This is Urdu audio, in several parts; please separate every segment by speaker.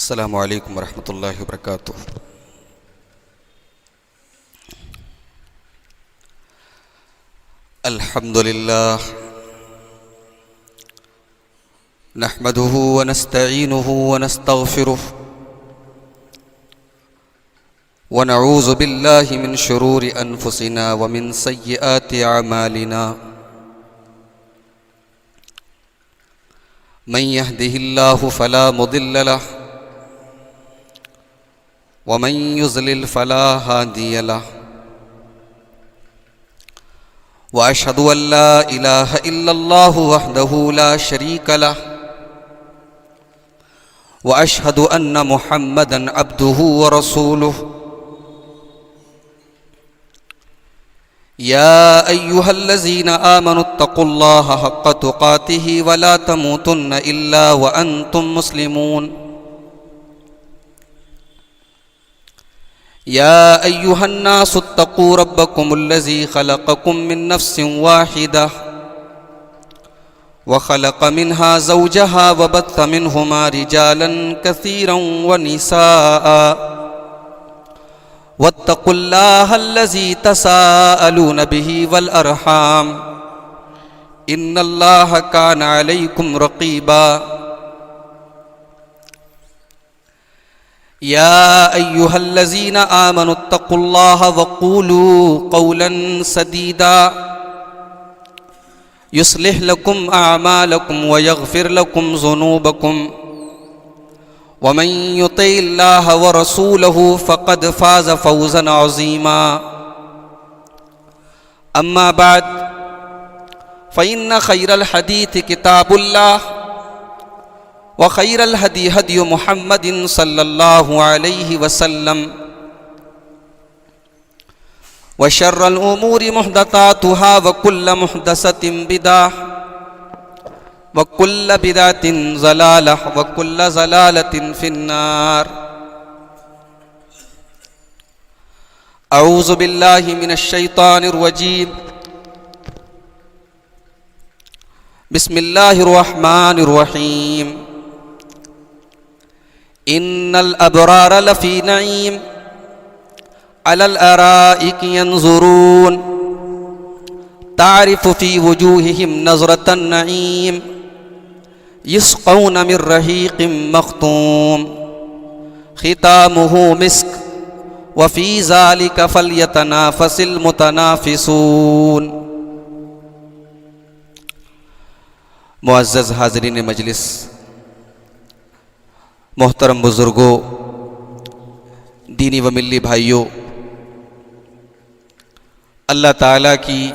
Speaker 1: السلام علیکم ورحمۃ اللہ وبرکاتہ۔ الحمد للہ نحمده ونستعینه ونستغفره ونعوذ باللہ من شرور انفسنا ومن سیئات اعمالنا، من يهده الله فلا مضل له ومن يضلل فلا هادي له، واشهد ان لا اله الا الله وحده لا شريك له، واشهد ان محمدا عبده ورسوله۔ يا ايها الذين آمنوا اتقوا الله حق تقاته ولا تموتن الا وانتم مسلمون۔ يا أيها الناس اتقوا ربكم الذي خلقكم من نفس واحدة وخلق منها زوجها وبث منهما رجالا كثيرا ونساء، واتقوا الله الذي تساءلون به والأرحام إن الله كان عليكم رقيبا۔ يا أيها الذين آمنوا اتقوا الله وقولوا قولا سديدا يصلح لكم أعمالكم ويغفر لكم ذنوبكم، ومن يطع الله ورسوله فقد فاز فوزا عظيما۔ أما بعد فإن خير الحديث كتاب الله، وخير الهدي هدي محمد صلى الله عليه وسلم، وشر الأمور محدثاتها وكل محدثة بدعة وكل بدعة ضلالة وكل ضلالة في النار۔ أعوذ بالله من الشيطان الرجيم، بسم الله الرحمن الرحيم۔ ان الابرار لفی نعیم علی الارائک ینظرون تعرف فی وجوہہم نظرۃ النعیم یسقون من رحیق مختوم ختامہ مسک وفی ذلک فلیتنافس المتنافسون۔ معزز حاضرین مجلس، محترم بزرگوں، دینی و ملی بھائیوں، اللہ تعالیٰ کی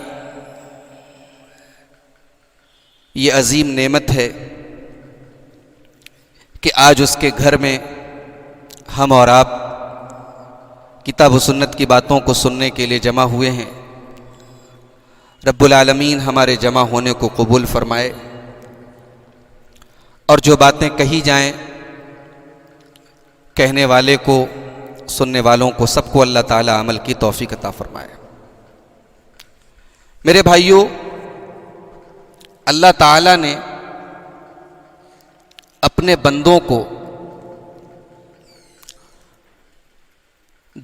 Speaker 1: یہ عظیم نعمت ہے کہ آج اس کے گھر میں ہم اور آپ کتاب و سنت کی باتوں کو سننے کے لیے جمع ہوئے ہیں۔ رب العالمین ہمارے جمع ہونے کو قبول فرمائے، اور جو باتیں کہی جائیں کہنے والے کو، سننے والوں کو، سب کو اللہ تعالیٰ عمل کی توفیق عطا فرمائے۔ میرے بھائیوں، اللہ تعالیٰ نے اپنے بندوں کو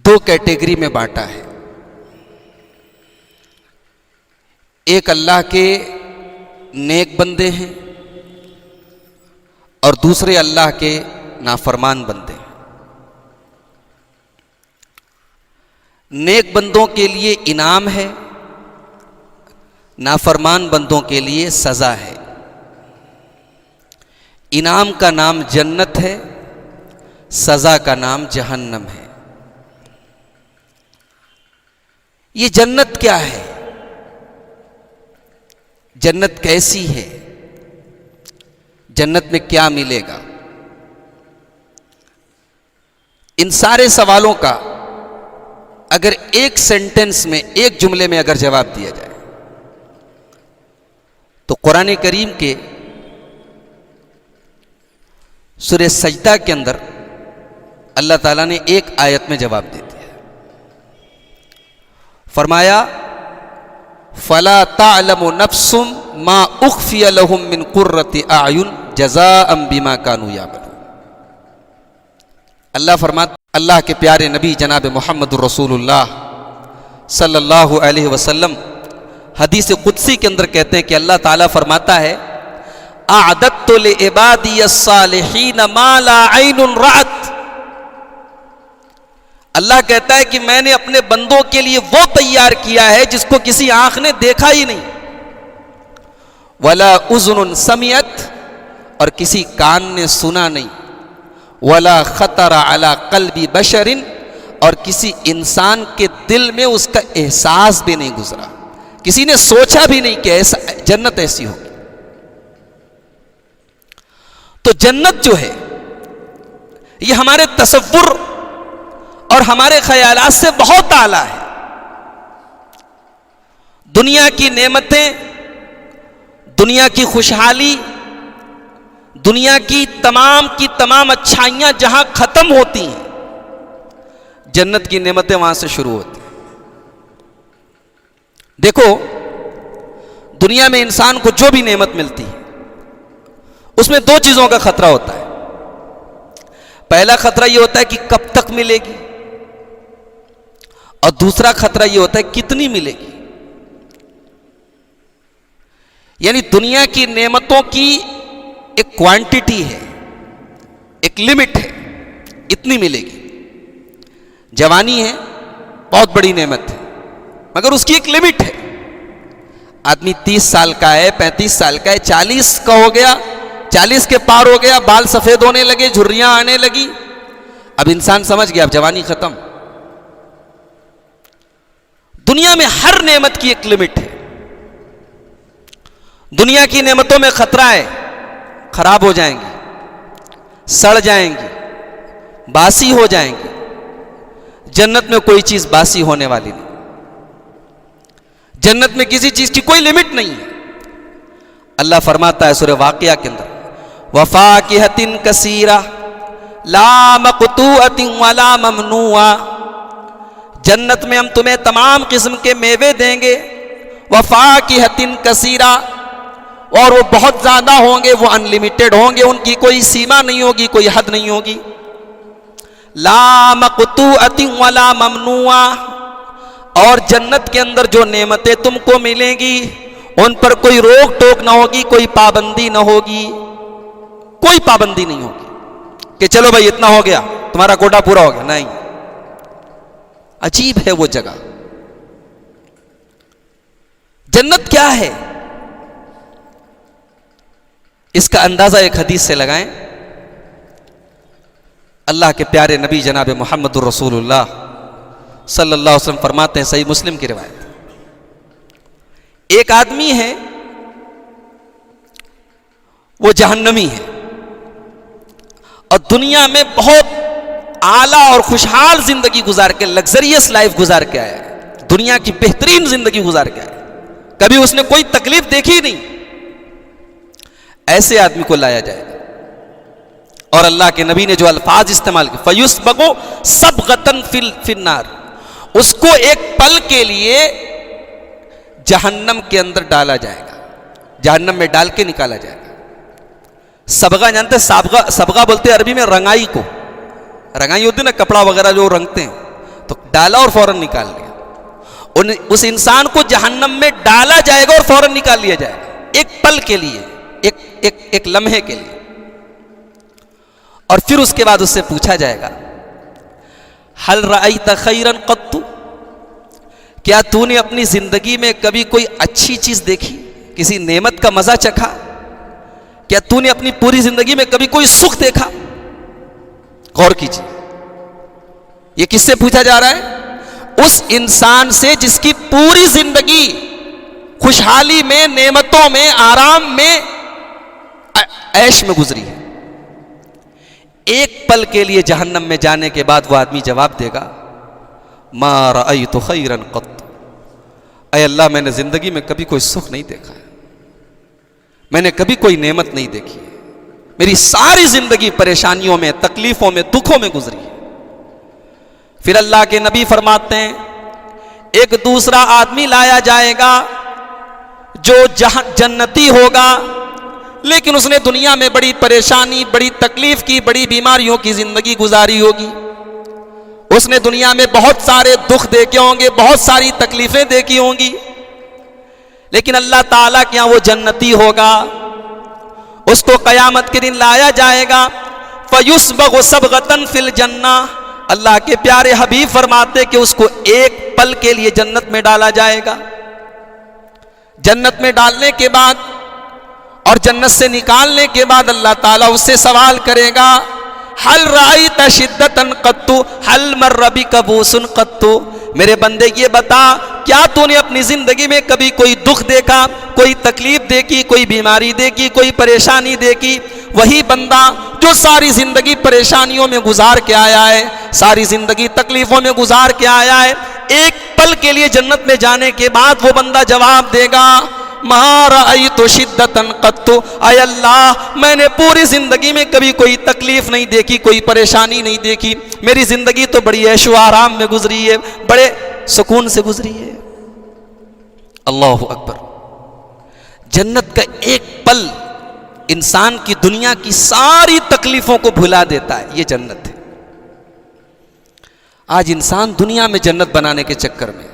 Speaker 1: دو کیٹیگری میں بانٹا ہے۔ ایک اللہ کے نیک بندے ہیں اور دوسرے اللہ کے نافرمان بندے ہیں۔ نیک بندوں کے لیے انعام ہے، نافرمان بندوں کے لیے سزا ہے۔ انعام کا نام جنت ہے، سزا کا نام جہنم ہے۔ یہ جنت کیا ہے؟ جنت کیسی ہے؟ جنت میں کیا ملے گا؟ ان سارے سوالوں کا اگر ایک سینٹنس میں، ایک جملے میں اگر جواب دیا جائے تو قرآن کریم کے سورہ سجدہ کے اندر اللہ تعالیٰ نے ایک آیت میں جواب دے دیا۔ فرمایا فَلَا تَعْلَمُ نَفْسٌ مَا أُخْفِيَ لَهُم مِّن قُرَّةِ أَعْيُنٍ جَزَاءً بِمَا كَانُوا يَعْمَلُونَ۔ اللہ کے پیارے نبی جناب محمد الرسول اللہ صلی اللہ علیہ وسلم حدیث قدسی کے اندر کہتے ہیں کہ اللہ تعالیٰ فرماتا ہے اعددت لعبادی الصالحین ما لا عین رأت. اللہ کہتا ہے کہ میں نے اپنے بندوں کے لیے وہ تیار کیا ہے جس کو کسی آنکھ نے دیکھا ہی نہیں, ولا اذن سمعت, اور کسی کان نے سنا نہیں, ولا خطر علی قلب بشر, اور کسی انسان کے دل میں اس کا احساس بھی نہیں گزرا, کسی نے سوچا بھی نہیں کہ ایسا جنت ایسی ہوگی. تو جنت جو ہے یہ ہمارے تصور اور ہمارے خیالات سے بہت اعلیٰ ہے. دنیا کی نعمتیں, دنیا کی خوشحالی, دنیا کی تمام اچھائیاں جہاں ختم ہوتی ہیں, جنت کی نعمتیں وہاں سے شروع ہوتی ہیں. دیکھو دنیا میں انسان کو جو بھی نعمت ملتی ہے اس میں دو چیزوں کا خطرہ ہوتا ہے. پہلا خطرہ یہ ہوتا ہے کہ کب تک ملے گی, اور دوسرا خطرہ یہ ہوتا ہے کتنی ملے گی. یعنی دنیا کی نعمتوں کی ایک کوانٹٹی ہے, ایک لمٹ ہے, اتنی ملے گی. جوانی ہے بہت بڑی نعمت ہے, مگر اس کی ایک لمٹ ہے. آدمی 30 سال کا ہے, 35 سال کا ہے, 40 کا ہو گیا, 40 کے پار ہو گیا, بال سفید ہونے لگے, جھریاں آنے لگی, اب انسان سمجھ گیا اب جوانی ختم. دنیا میں ہر نعمت کی ایک لمٹ ہے. دنیا کی نعمتوں میں خطرہ ہے خراب ہو جائیں گی, سڑ جائیں گی, باسی ہو جائیں گی. جنت میں کوئی چیز باسی ہونے والی نہیں. جنت میں کسی چیز کی کوئی لمٹ نہیں ہے. اللہ فرماتا ہے سورہ واقعہ کے اندر وَفَاكِهَةٍ كَثِيرَةٍ لَا مَقْطُوعَةٍ وَلَا مَمْنُوعَةٍ. جنت میں ہم تمہیں تمام قسم کے میوے دیں گے. وَفَاكِهَةٍ كَثِيرَةٍ, اور وہ بہت زیادہ ہوں گے, وہ انلمیٹڈ ہوں گے, ان کی کوئی سیما نہیں ہوگی, کوئی حد نہیں ہوگی. لَا مَقْطُوعَةٍ وَلَا مَمْنُوعَةٍ, اور جنت کے اندر جو نعمتیں تم کو ملیں گی ان پر کوئی روک ٹوک نہ ہوگی, کوئی پابندی نہ ہوگی, کوئی پابندی نہیں ہوگی کہ چلو بھائی اتنا ہو گیا تمہارا کوٹا پورا ہو گیا. نہیں, عجیب ہے وہ جگہ. جنت کیا ہے اس کا اندازہ ایک حدیث سے لگائیں. اللہ کے پیارے نبی جناب محمد الرسول اللہ صلی اللہ علیہ وسلم فرماتے ہیں, صحیح مسلم کی روایت, ایک آدمی ہے وہ جہنمی ہے اور دنیا میں بہت اعلیٰ اور خوشحال زندگی گزار کے, لگزریس لائف گزار کے آیا ہے, دنیا کی بہترین زندگی گزار کے آیا ہے, کبھی اس نے کوئی تکلیف دیکھی نہیں. ایسے آدمی کو لایا جائے گا اور اللہ کے نبی نے جو الفاظ استعمال کیے فَيُسْبَغُ صَبْغَةً فِي النَّارِ, اس کو ایک پل کے لیے جہنم کے اندر ڈالا جائے گا, جہنم میں ڈال کے نکالا جائے گا. صبغہ جانتے ہیں, صبغہ بولتے ہیں عربی میں رنگائی کو. رنگائی ہوتی ہے نا کپڑا وغیرہ جو رنگتے ہیں, تو ڈالا اور فوراً نکال لیا. اس انسان کو جہنم میں ڈالا جائے گا اور فوراً نکال لیا جائے گا, ایک پل کے لیے, ایک لمحے کے لیے. اور پھر اس کے بعد اس سے پوچھا جائے گا حل رأیت خیرن قط, کیا تو نے اپنی زندگی میں کبھی کوئی اچھی چیز دیکھی, کسی نعمت کا مزہ چکھا؟ کیا تو نے اپنی پوری زندگی میں کبھی کوئی سکھ دیکھا؟ غور کیجیے, یہ کس سے پوچھا جا رہا ہے؟ اس انسان سے جس کی پوری زندگی خوشحالی میں, نعمتوں میں, آرام میں, عیش میں گزری ہے. ایک پل کے لیے جہنم میں جانے کے بعد وہ آدمی جواب دے گا ما رأیت خیرا قط, اے اللہ میں نے زندگی میں کبھی کوئی سکھ نہیں دیکھا ہے, میں نے کبھی کوئی نعمت نہیں دیکھی ہے, میری ساری زندگی پریشانیوں میں, تکلیفوں میں, دکھوں میں گزری ہے. پھر اللہ کے نبی فرماتے ہیں ایک دوسرا آدمی لایا جائے گا جو جنتی ہوگا لیکن اس نے دنیا میں بڑی پریشانی، بڑی تکلیف کی، بڑی بیماریوں کی زندگی گزاری ہوگی، اس نے دنیا میں بہت سارے دکھ دیکھے ہوں گے، بہت ساری تکلیفیں دیکھی ہوں گی، لیکن اللہ تعالیٰ کے یہاں وہ جنتی ہوگا، اس کو قیامت کے دن لایا جائے گا، فَيُسْبَغُ صَبْغَةً فِي الْجَنَّةِ، اللہ کے پیارے حبیب فرماتے کہ اس کو ایک پل کے لیے جنت میں ڈالا جائے گا، جنت میں ڈالنے کے بعد اور جنت سے نکالنے کے بعد اللہ تعالیٰ اس سے سوال کرے گا، حل رأیت شدتاً قط حل مر بک بوس قط، میرے بندے یہ بتا کیا تو نے اپنی زندگی میں کبھی کوئی دکھ دیکھا، کوئی تکلیف دیکھی، کوئی بیماری دیکھی، کوئی پریشانی دیکھی؟ وہی بندہ جو ساری زندگی پریشانیوں میں گزار کے آیا ہے، ساری زندگی تکلیفوں میں گزار کے آیا ہے، ایک پل کے لیے جنت میں جانے کے بعد وہ بندہ جواب دے گا، ما رأیت شدتاً قط، اے اللہ میں نے پوری زندگی میں کبھی کوئی تکلیف نہیں دیکھی، کوئی پریشانی نہیں دیکھی، میری زندگی تو بڑی عیش و آرام میں گزری ہے، بڑے سکون سے گزری ہے۔ اللہ اکبر! جنت کا ایک پل انسان کی دنیا کی ساری تکلیفوں کو بھلا دیتا ہے، یہ جنت ہے۔ آج انسان دنیا میں جنت بنانے کے چکر میں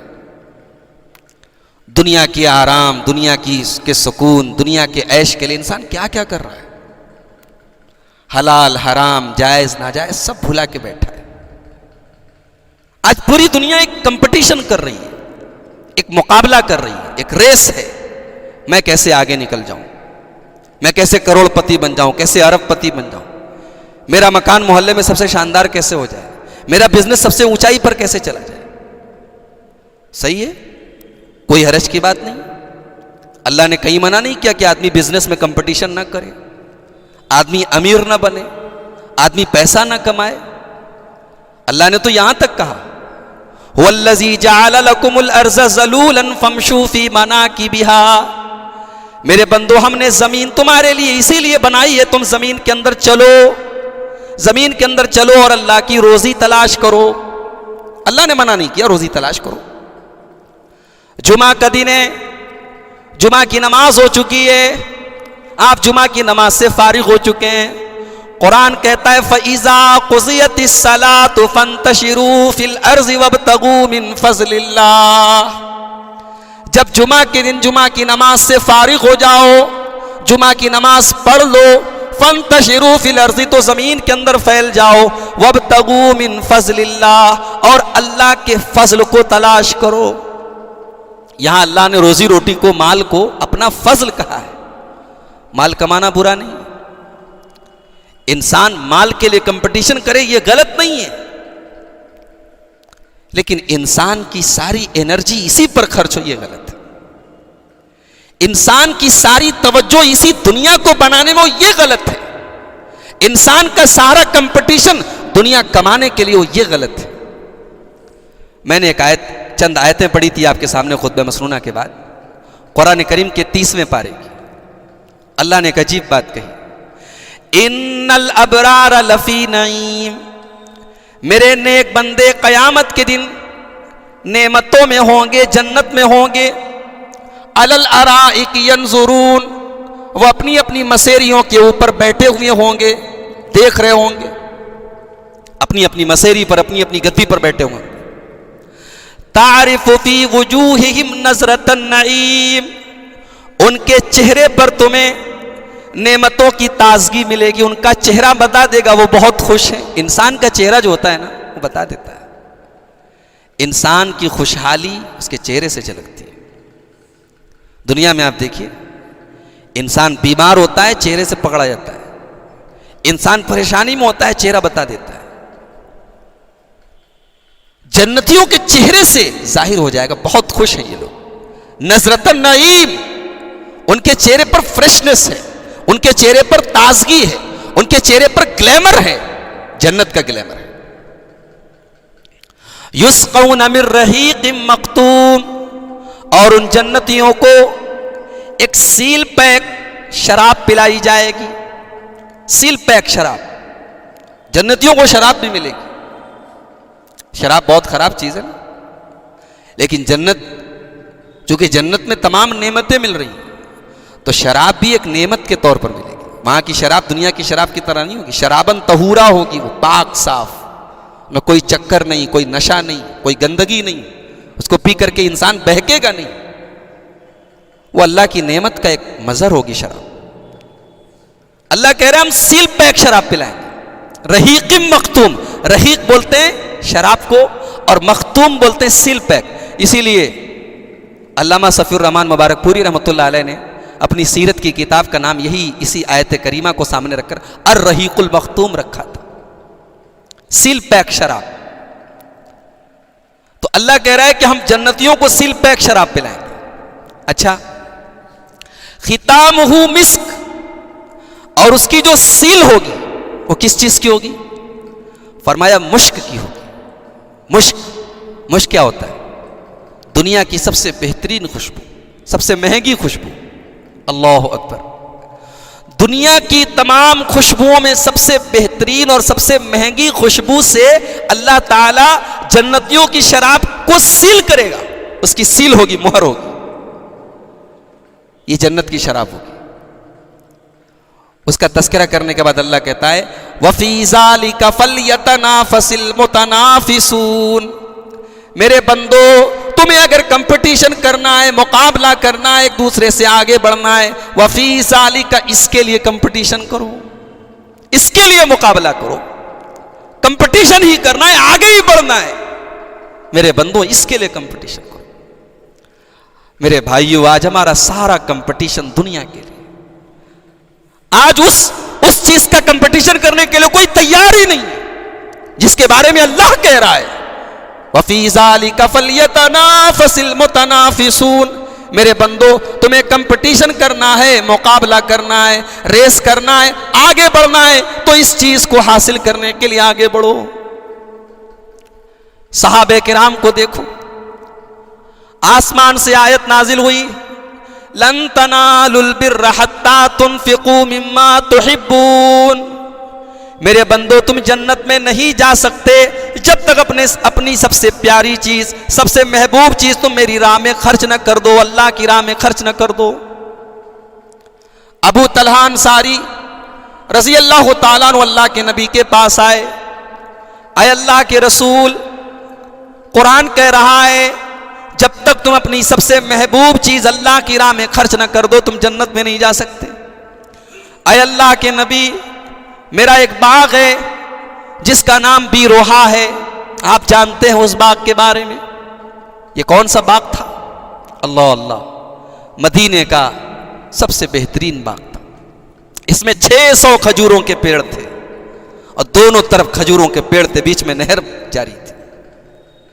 Speaker 1: دنیا کی آرام، دنیا کے سکون، دنیا کے عیش کے لیے انسان کیا کیا کر رہا ہے، حلال حرام جائز ناجائز سب بھلا کے بیٹھا ہے۔ آج پوری دنیا ایک کمپٹیشن کر رہی ہے، ایک مقابلہ کر رہی ہے، ایک ریس ہے، میں کیسے آگے نکل جاؤں، میں کیسے کروڑ پتی بن جاؤں، کیسے ارب پتی بن جاؤں، میرا مکان محلے میں سب سے شاندار کیسے ہو جائے، میرا بزنس سب سے اونچائی پر کیسے چلا جائے۔ صحیح ہے، کوئی حرج کی بات نہیں، اللہ نے کہیں منع نہیں کیا کہ آدمی بزنس میں کمپٹیشن نہ کرے، آدمی امیر نہ بنے، آدمی پیسہ نہ کمائے۔ اللہ نے تو یہاں تک کہا وَالَّذِي جَعَلَ لَكُمُ الْأَرْضَ ذَلُولًا فَامْشُوا فِي مَنَاكِبِهَا، میرے بندو ہم نے زمین تمہارے لیے اسی لیے بنائی ہے، تم زمین کے اندر چلو، زمین کے اندر چلو اور اللہ کی روزی تلاش کرو۔ اللہ نے منع نہیں کیا، روزی تلاش کرو۔ جمعہ کا دن ہے، جمعہ کی نماز ہو چکی ہے، آپ جمعہ کی نماز سے فارغ ہو چکے ہیں، قرآن کہتا ہے فَإِذَا قُضِيَتِ الصَّلَاةُ فَانتَشِرُوا فِي الْأَرْضِ وَابْتَغُوا مِنْ فَضْلِ اللَّهِ، جب جمعہ کے دن جمعہ کی نماز سے فارغ ہو جاؤ، جمعہ کی نماز پڑھ لو، فَانتَشِرُوا فِي الْأَرْضِ تو زمین کے اندر پھیل جاؤ، وَابْتَغُوا مِنْ فَضْلِ اللَّهِ اور اللہ کے فضل کو تلاش کرو۔ یہاں اللہ نے روزی روٹی کو، مال کو اپنا فضل کہا ہے، مال کمانا برا نہیں، انسان مال کے لیے کمپٹیشن کرے یہ غلط نہیں ہے، لیکن انسان کی ساری انرجی اسی پر خرچ ہو یہ غلط ہے، انسان کی ساری توجہ اسی دنیا کو بنانے میں ہو یہ غلط ہے، انسان کا سارا کمپٹیشن دنیا کمانے کے لیے ہو یہ غلط ہے۔ میں نے ایک چند آیتیں پڑھی تھی آپ کے سامنے خطبہ مسنونہ کے بعد، قرآن کریم کے 30ویں پارے کی، اللہ نے ایک عجیب بات کہی، ان الابرار لفی نعیم، میرے نیک بندے قیامت کے دن نعمتوں میں ہوں گے، جنت میں ہوں گے، علی الارائک ینظرون، وہ اپنی اپنی مسیریوں کے اوپر بیٹھے ہوئے ہوں گے، دیکھ رہے ہوں گے، اپنی اپنی مسیری پر، اپنی اپنی گدی پر بیٹھے ہوں گے، تعرف فی وجوہہم نظرۃ النعیم، ان کے چہرے پر تمہیں نعمتوں کی تازگی ملے گی، ان کا چہرہ بتا دے گا وہ بہت خوش ہیں۔ انسان کا چہرہ جو ہوتا ہے نا وہ بتا دیتا ہے، انسان کی خوشحالی اس کے چہرے سے جھلکتی ہے۔ دنیا میں آپ دیکھیے، انسان بیمار ہوتا ہے چہرے سے پکڑا جاتا ہے، انسان پریشانی میں ہوتا ہے چہرہ بتا دیتا ہے، جنتیوں کے چہرے سے ظاہر ہو جائے گا بہت خوش ہیں یہ لوگ، نظرۃ النعیم، ان کے چہرے پر فریشنس ہے، ان کے چہرے پر تازگی ہے، ان کے چہرے پر گلیمر ہے، جنت کا گلیمر ہے۔ یسقون من رحیق مختوم، اور ان جنتیوں کو ایک سیل پیک شراب پلائی جائے گی، سیل پیک شراب، جنتیوں کو شراب بھی ملے گی۔ شراب بہت خراب چیز ہے نا، لیکن جنت، چونکہ جنت میں تمام نعمتیں مل رہی ہیں، تو شراب بھی ایک نعمت کے طور پر ملے گی. وہاں کی شراب دنیا کی شراب کی طرح نہیں ہوگی. شرابن طہورا ہوگی، وہ پاک صاف، نہ کوئی چکر نہیں، کوئی نشہ نہیں، کوئی گندگی نہیں. اس کو پی کر کے انسان بہکے گا نہیں. وہ اللہ کی نعمت کا ایک مظہر ہوگی شراب. اللہ کہہ رہے ہیں ہم سیل پیک شراب پلائیں گے. رحیق مختوم، رحیق بولتے ہیں شراب کو اور مختوم بولتے ہیں سیل پیک. اسی لیے علامہ صفی الرحمن مبارک پوری رحمۃ اللہ علیہ نے اپنی سیرت کی کتاب کا نام یہی اسی آیت کریمہ کو سامنے رکھ کر الرحیق المختوم رکھا تھا. سیل پیک شراب. تو اللہ کہہ رہا ہے کہ ہم جنتیوں کو سیل پیک شراب پلائیں گے. اچھا، ختامہ مسک، اور اس کی جو سیل ہوگی وہ کس چیز کی ہوگی؟ فرمایا مشک کی ہوگی. مشک کیا ہوتا ہے؟ دنیا کی سب سے بہترین خوشبو، سب سے مہنگی خوشبو. اللہ اکبر. دنیا کی تمام خوشبوؤں میں سب سے بہترین اور سب سے مہنگی خوشبو سے اللہ تعالی جنتیوں کی شراب کو سیل کرے گا. اس کی سیل ہوگی، مہر ہوگی. یہ جنت کی شراب ہوگی. اس کا تذکرہ کرنے کے بعد اللہ کہتا ہے وَفِي ذَلِكَ فَلْيَتَنَافَسِ الْمُتَنَافِسُونَ. میرے بندو، تمہیں اگر کمپٹیشن کرنا ہے، مقابلہ کرنا ہے، ایک دوسرے سے آگے بڑھنا ہے، وَفِي ذَلِكَ، اس کے لیے کمپٹیشن کرو، اس کے لیے مقابلہ کرو. کمپٹیشن ہی کرنا ہے، آگے ہی بڑھنا ہے. میرے بندو اس کے لیے کمپٹیشن کرو. میرے بھائیو، آج ہمارا سارا کمپٹیشن دنیا کے لیے. آج اس چیز کا کمپٹیشن کرنے کے لیے کوئی تیار ہی نہیں ہے جس کے بارے میں اللہ کہہ رہا ہے وَفِي ذَلِكَ فَلْيَتَنَافَسِ الْمُتَنَافِسُونَ. میرے بندو، تمہیں کمپٹیشن کرنا ہے، مقابلہ کرنا ہے، ریس کرنا ہے، آگے بڑھنا ہے، تو اس چیز کو حاصل کرنے کے لیے آگے بڑھو. صحابہ کرام کو دیکھو، آسمان سے آیت نازل ہوئی لن تنالوا البر حتى تنفقوا مما تحبون. میرے بندو، تم جنت میں نہیں جا سکتے جب تک اپنی سب سے پیاری چیز، سب سے محبوب چیز تم میری راہ میں خرچ نہ کر دو، اللہ کی راہ میں خرچ نہ کر دو. ابو طلحہ انصاری رضی اللہ تعالیٰ عنہ اللہ کے نبی کے پاس آئے. اے اللہ کے رسول، قرآن کہہ رہا ہے جب تک تم اپنی سب سے محبوب چیز اللہ کی راہ میں خرچ نہ کر دو تم جنت میں نہیں جا سکتے. اے اللہ کے نبی، میرا ایک باغ ہے جس کا نام بی روحا ہے، آپ جانتے ہیں اس باغ کے بارے میں. یہ کون سا باغ تھا؟ اللہ اللہ، مدینے کا سب سے بہترین باغ تھا. اس میں 600 کھجوروں کے پیڑ تھے اور دونوں طرف کھجوروں کے پیڑ تھے، بیچ میں نہر جاری تھی.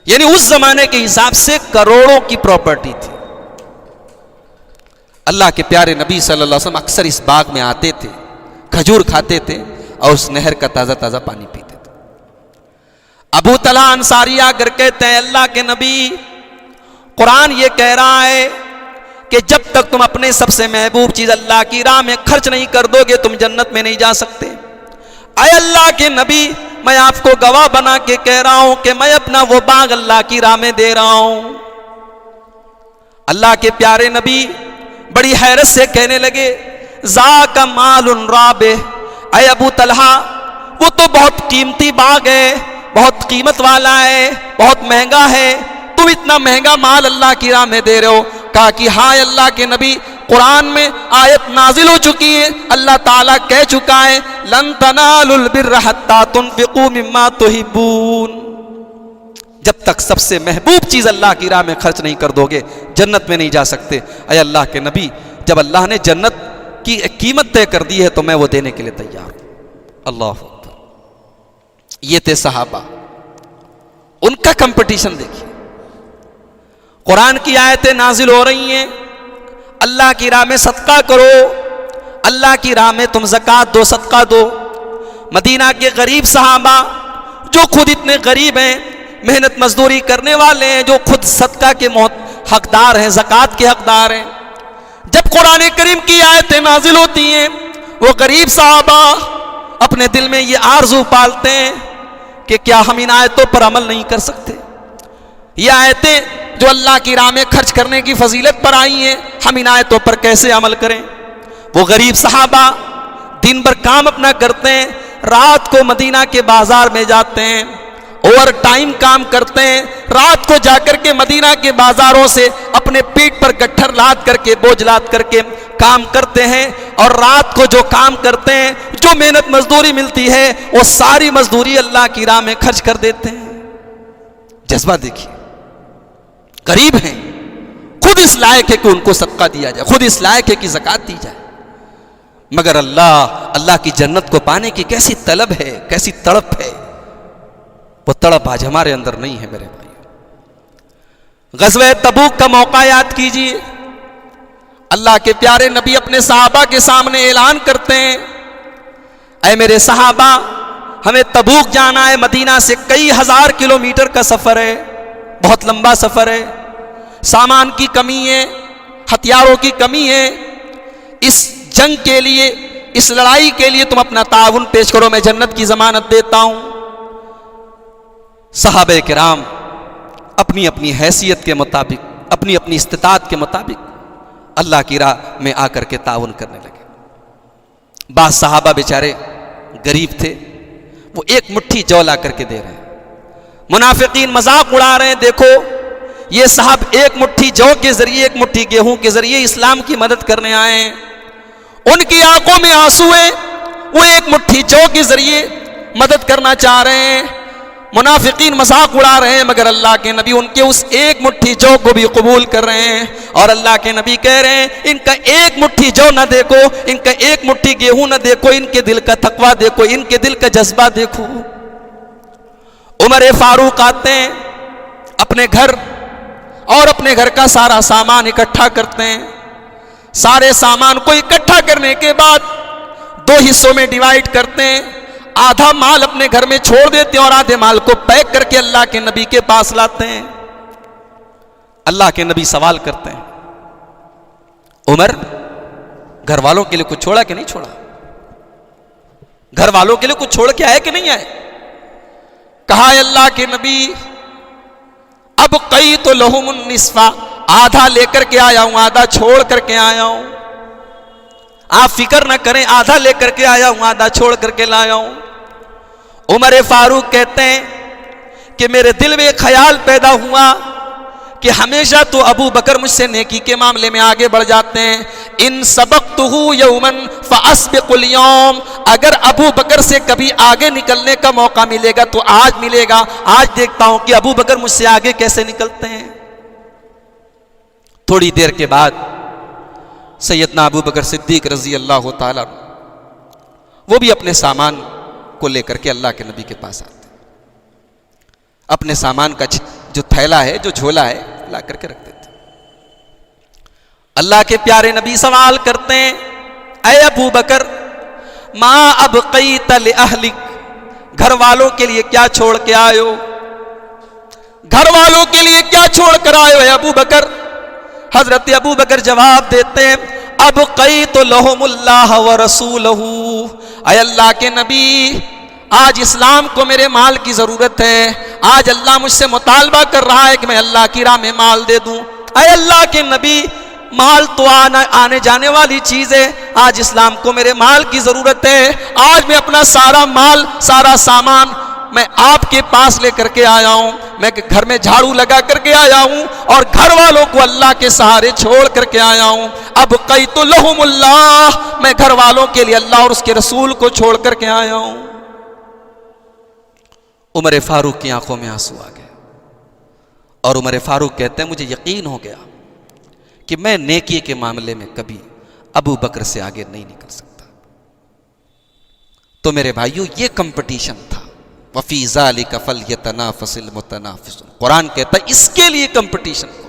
Speaker 1: یعنی اس زمانے کے حساب سے کروڑوں کی پراپرٹی تھی. اللہ کے پیارے نبی صلی اللہ علیہ وسلم اکثر اس باغ میں آتے تھے، کھجور کھاتے تھے اور اس نہر کا تازہ تازہ پانی پیتے تھے. ابو طلحہ انصاری آ کر کہتے ہیں اللہ کے نبی، قرآن یہ کہہ رہا ہے کہ جب تک تم اپنے سب سے محبوب چیز اللہ کی راہ میں خرچ نہیں کر دو گے تم جنت میں نہیں جا سکتے. اے اللہ کے نبی، میں آپ کو گواہ بنا کے کہہ رہا ہوں کہ میں اپنا وہ باغ اللہ کی راہ میں دے رہا ہوں. اللہ کے پیارے نبی بڑی حیرت سے کہنے لگے ذاک مال رابح. اے ابو طلحہ، وہ تو بہت قیمتی باغ ہے، بہت قیمت والا ہے، بہت مہنگا ہے، تم اتنا مہنگا مال اللہ کی راہ میں دے رہے ہو. کہا کہ ہاں اللہ کے نبی، قرآن میں آیت نازل ہو چکی ہے، اللہ تعالیٰ کہہ چکا ہے لن تنالوا البر حتى تنفقوا مما تحبون. جب تک سب سے محبوب چیز اللہ کی راہ میں خرچ نہیں کر دو گے جنت میں نہیں جا سکتے. اے اللہ کے نبی، جب اللہ نے جنت کی ایک قیمت طے کر دی ہے تو میں وہ دینے کے لیے تیار ہوں. اللہ اکبر. یہ تھے صحابہ، ان کا کمپٹیشن دیکھیے. قرآن کی آیتیں نازل ہو رہی ہیں، اللہ کی راہ میں صدقہ کرو، اللہ کی راہ میں تم زکوٰۃ دو، صدقہ دو. مدینہ کے غریب صحابہ جو خود اتنے غریب ہیں، محنت مزدوری کرنے والے ہیں، جو خود صدقہ کے حقدار ہیں، زکوٰۃ کے حقدار ہیں، جب قرآن کریم کی آیتیں نازل ہوتی ہیں وہ غریب صحابہ اپنے دل میں یہ آرزو پالتے ہیں کہ کیا ہم ان آیتوں پر عمل نہیں کر سکتے؟ یہ آیتیں جو اللہ کی راہ میں خرچ کرنے کی فضیلت پر آئی ہیں، ہم ان آیتوں پر کیسے عمل کریں؟ وہ غریب صحابہ دن بھر کام اپنا کرتے ہیں، رات کو مدینہ کے بازار میں جاتے ہیں، اوور ٹائم کام کرتے ہیں، رات کو جا کر کے مدینہ کے بازاروں سے اپنے پیٹ پر گٹھر لاد کر کے بوجھ لاد کر کے کام کرتے ہیں، اور رات کو جو کام کرتے ہیں، جو محنت مزدوری ملتی ہے، وہ ساری مزدوری اللہ کی راہ میں خرچ کر دیتے ہیں۔ جذبہ دیکھیے، غریب ہیں، خود اس لائق ہے کہ ان کو صدقہ دیا جائے، خود اس لائق ہے کہ زکوٰۃ دی جائے، مگر اللہ کی جنت کو پانے کی کیسی طلب ہے، کیسی تڑپ ہے، وہ تڑپ آج ہمارے اندر نہیں ہے میرے بھائی۔ غزوہ تبوک کا موقع یاد کیجیے، اللہ کے پیارے نبی اپنے صحابہ کے سامنے اعلان کرتے ہیں، اے میرے صحابہ، ہمیں تبوک جانا ہے، مدینہ سے کئی ہزار کلومیٹر کا سفر ہے، بہت لمبا سفر ہے، سامان کی کمی ہے، ہتھیاروں کی کمی ہے، اس جنگ کے لیے، اس لڑائی کے لیے تم اپنا تعاون پیش کرو، میں جنت کی ضمانت دیتا ہوں۔ صحابہ کرام اپنی اپنی حیثیت کے مطابق، اپنی اپنی استطاعت کے مطابق اللہ کی راہ میں آ کر کے تعاون کرنے لگے۔ بعض صحابہ بیچارے غریب تھے، وہ ایک مٹھی جو لا کر کے دے رہے ہیں، منافقین مذاق اڑا رہے ہیں، دیکھو یہ صاحب ایک مٹھی جو کے ذریعے، ایک مٹھی گیہوں کے ذریعے اسلام کی مدد کرنے آئے ہیں، ان کی آنکھوں میں آنسو ہیں، وہ ایک مٹھی جو کے ذریعے مدد کرنا چاہ رہے ہیں، منافقین مذاق اڑا رہے ہیں، مگر اللہ کے نبی ان کے اس ایک مٹھی جو کو بھی قبول کر رہے ہیں، اور اللہ کے نبی کہہ رہے ہیں ان کا ایک مٹھی جو نہ دیکھو، ان کا ایک مٹھی گیہوں نہ دیکھو، ان کے دل کا تقویٰ دیکھو، ان کے دل کا جذبہ دیکھو۔ عمر فاروق آتے ہیں اپنے گھر، اور اپنے گھر کا سارا سامان اکٹھا کرتے ہیں، سارے سامان کو اکٹھا کرنے کے بعد دو حصوں میں ڈیوائیڈ کرتے ہیں، آدھا مال اپنے گھر میں چھوڑ دیتے ہیں اور آدھے مال کو پیک کر کے اللہ کے نبی کے پاس لاتے ہیں۔ اللہ کے نبی سوال کرتے ہیں، عمر گھر والوں کے لیے کچھ چھوڑا کہ نہیں چھوڑا؟ گھر والوں کے لیے کچھ چھوڑ کے آئے کہ نہیں آئے؟ کہا ہے اللہ کے نبی اب کئی تو لہم النصفا، آدھا لے کر کے آیا ہوں، آدھا چھوڑ کر کے آیا ہوں، آپ فکر نہ کریں، آدھا لے کر کے آیا ہوں، آدھا چھوڑ کر کے لایا ہوں۔ عمر فاروق کہتے ہیں کہ میرے دل میں ایک خیال پیدا ہوا کہ ہمیشہ تو ابو بکر مجھ سے نیکی کے معاملے میں آگے بڑھ جاتے ہیں، ان سبقتہ یوما فاسبق اليوم، اگر ابو بکر سے کبھی آگے نکلنے کا موقع ملے گا تو آج ملے گا، آج دیکھتا ہوں کہ ابو بکر مجھ سے آگے کیسے نکلتے ہیں۔ تھوڑی دیر کے بعد سیدنا ابو بکر صدیق رضی اللہ تعالیٰ وہ بھی اپنے سامان کو لے کر کے اللہ کے نبی کے پاس آتے ہیں، اپنے سامان کا جو تھیلا ہے، جو جھولا ہے، لا کر کے رکھ دیتے ہیں۔ اللہ کے پیارے نبی سوال کرتے ہیں، اے ابو بکر ما ابقیت لأہلک، گھر والوں کے لیے کیا چھوڑ کے آئے ہو؟ گھر والوں کے لیے کیا چھوڑ کر آئے ہو اے ابو بکر؟ حضرت ابو بکر جواب دیتے ہیں، ابقیت لہم اللہ ورسولہ، اے اللہ کے نبی آج اسلام کو میرے مال کی ضرورت ہے، آج اللہ مجھ سے مطالبہ کر رہا ہے کہ میں اللہ کی راہ میں مال دے دوں۔ اے اللہ کے نبی مال تو آنے جانے والی چیز ہے، آج اسلام کو میرے مال کی ضرورت ہے، آج میں اپنا سارا مال، سارا سامان میں آپ کے پاس لے کر کے آیا ہوں، میں گھر میں جھاڑو لگا کر کے آیا ہوں اور گھر والوں کو اللہ کے سہارے چھوڑ کر کے آیا ہوں۔ اب قیت لہم اللہ، میں گھر والوں کے لیے اللہ اور اس کے رسول کو چھوڑ کر کے آیا ہوں۔ عمر فاروق کی آنکھوں میں آنسو آ گئے، اور عمر فاروق کہتے ہیں مجھے یقین ہو گیا کہ میں نیکی کے معاملے میں کبھی ابو بکر سے آگے نہیں نکل سکتا۔ تو میرے بھائیوں یہ کمپٹیشن تھا، وَفِي ذَلِكَ فَلْيَتَنَافَسِ الْمُتَنَافِسُونَ، قرآن کہتا ہے اس کے لیے کمپٹیشن کو۔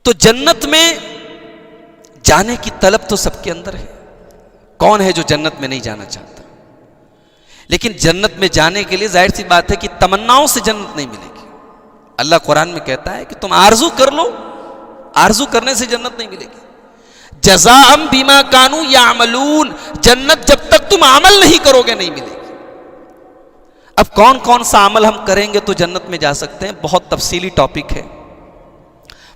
Speaker 1: تو جنت میں جانے کی طلب تو سب کے اندر ہے، کون ہے جو جنت میں نہیں جانا چاہتا؟ لیکن جنت میں جانے کے لیے ظاہر سی بات ہے کہ تمناؤں سے جنت نہیں ملے گی۔ اللہ قرآن میں کہتا ہے کہ تم آرزو کر لو، آرزو کرنے سے جنت نہیں ملے گی۔ جزاء بما کانوا یعملون، جنت جب تک تم عمل نہیں کرو گے نہیں ملے گی۔ اب کون کون سا عمل ہم کریں گے تو جنت میں جا سکتے ہیں، بہت تفصیلی ٹاپک ہے،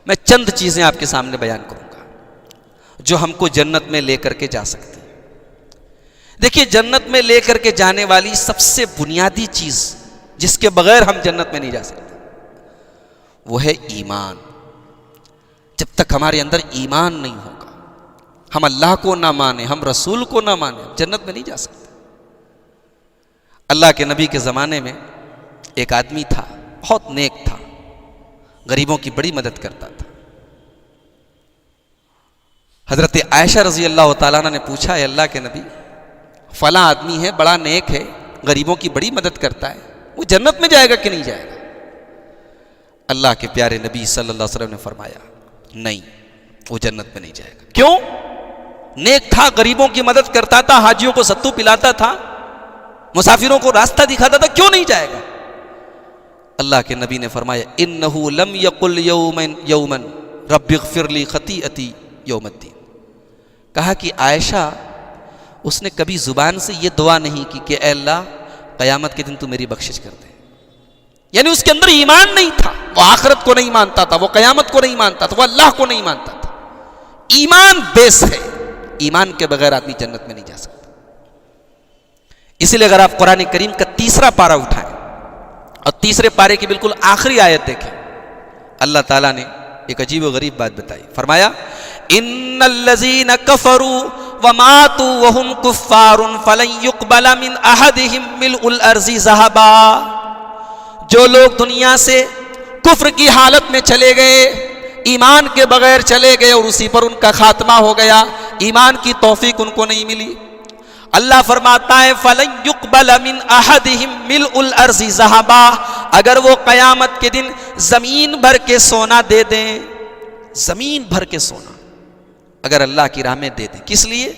Speaker 1: میں چند چیزیں آپ کے سامنے بیان کروں گا۔ جو ہم کو جنت میں لے کر کے جا سکتی ہے۔ دیکھیے جنت میں لے کر کے جانے والی سب سے بنیادی چیز جس کے بغیر ہم جنت میں نہیں جا سکتے وہ ہے ایمان۔ جب تک ہمارے اندر ایمان نہیں ہوگا، ہم اللہ کو نہ مانیں، ہم رسول کو نہ مانیں، جنت میں نہیں جا سکتے۔ اللہ کے نبی کے زمانے میں ایک آدمی تھا، بہت نیک تھا، غریبوں کی بڑی مدد کرتا تھا۔ حضرت عائشہ رضی اللہ تعالیٰ عنہ نے پوچھا، اے اللہ کے نبی، فلاں آدمی ہے، بڑا نیک ہے، غریبوں کی بڑی مدد کرتا ہے، وہ جنت میں جائے گا کہ نہیں جائے گا؟ اللہ کے پیارے نبی صلی اللہ علیہ وسلم نے فرمایا نہیں، وہ جنت میں نہیں جائے گا۔ کیوں؟ نیک تھا، غریبوں کی مدد کرتا تھا، حاجیوں کو ستو پلاتا تھا، مسافروں کو راستہ دکھاتا تھا، کیوں نہیں جائے گا؟ اللہ کے نبی نے فرمایا انہو لم یقل یوما رب اغفر لی خطیئتی یوم الدین۔ کہا کہ عائشہ اس نے کبھی زبان سے یہ دعا نہیں کی کہ اے اللہ قیامت کے دن تو میری بخشش کر دے، یعنی اس کے اندر ایمان نہیں تھا، وہ آخرت کو نہیں مانتا تھا، وہ قیامت کو نہیں مانتا تھا، وہ اللہ کو نہیں مانتا تھا۔ ایمان بیس ہے، ایمان کے بغیر آدمی جنت میں نہیں جا سکتا۔ اسی لیے اگر آپ قرآن کریم کا تیسرا پارہ اٹھائیں اور تیسرے پارے کی بالکل آخری آیت دیکھیں، اللہ تعالیٰ نے ایک عجیب و غریب بات بتائی، فرمایا ان الذین کفروا وماتوا وهم کفار فلن يقبل من احدهم ملء الارض ذهبا۔ جو لوگ دنیا سے کفر کی حالت میں چلے گئے، ایمان کے بغیر چلے گئے اور اسی پر ان کا خاتمہ ہو گیا، ایمان کی توفیق ان کو نہیں ملی، اللہ فرماتا ہے فَلَن يُقْبَلَ مِنْ أَحَدِهِمْ مِلْءُ الْأَرْضِ ذَهَبًا، اگر وہ قیامت کے دن زمین بھر کے سونا دے دیں، زمین بھر کے سونا اگر اللہ کی راہ میں دے دیں، کس لیے؟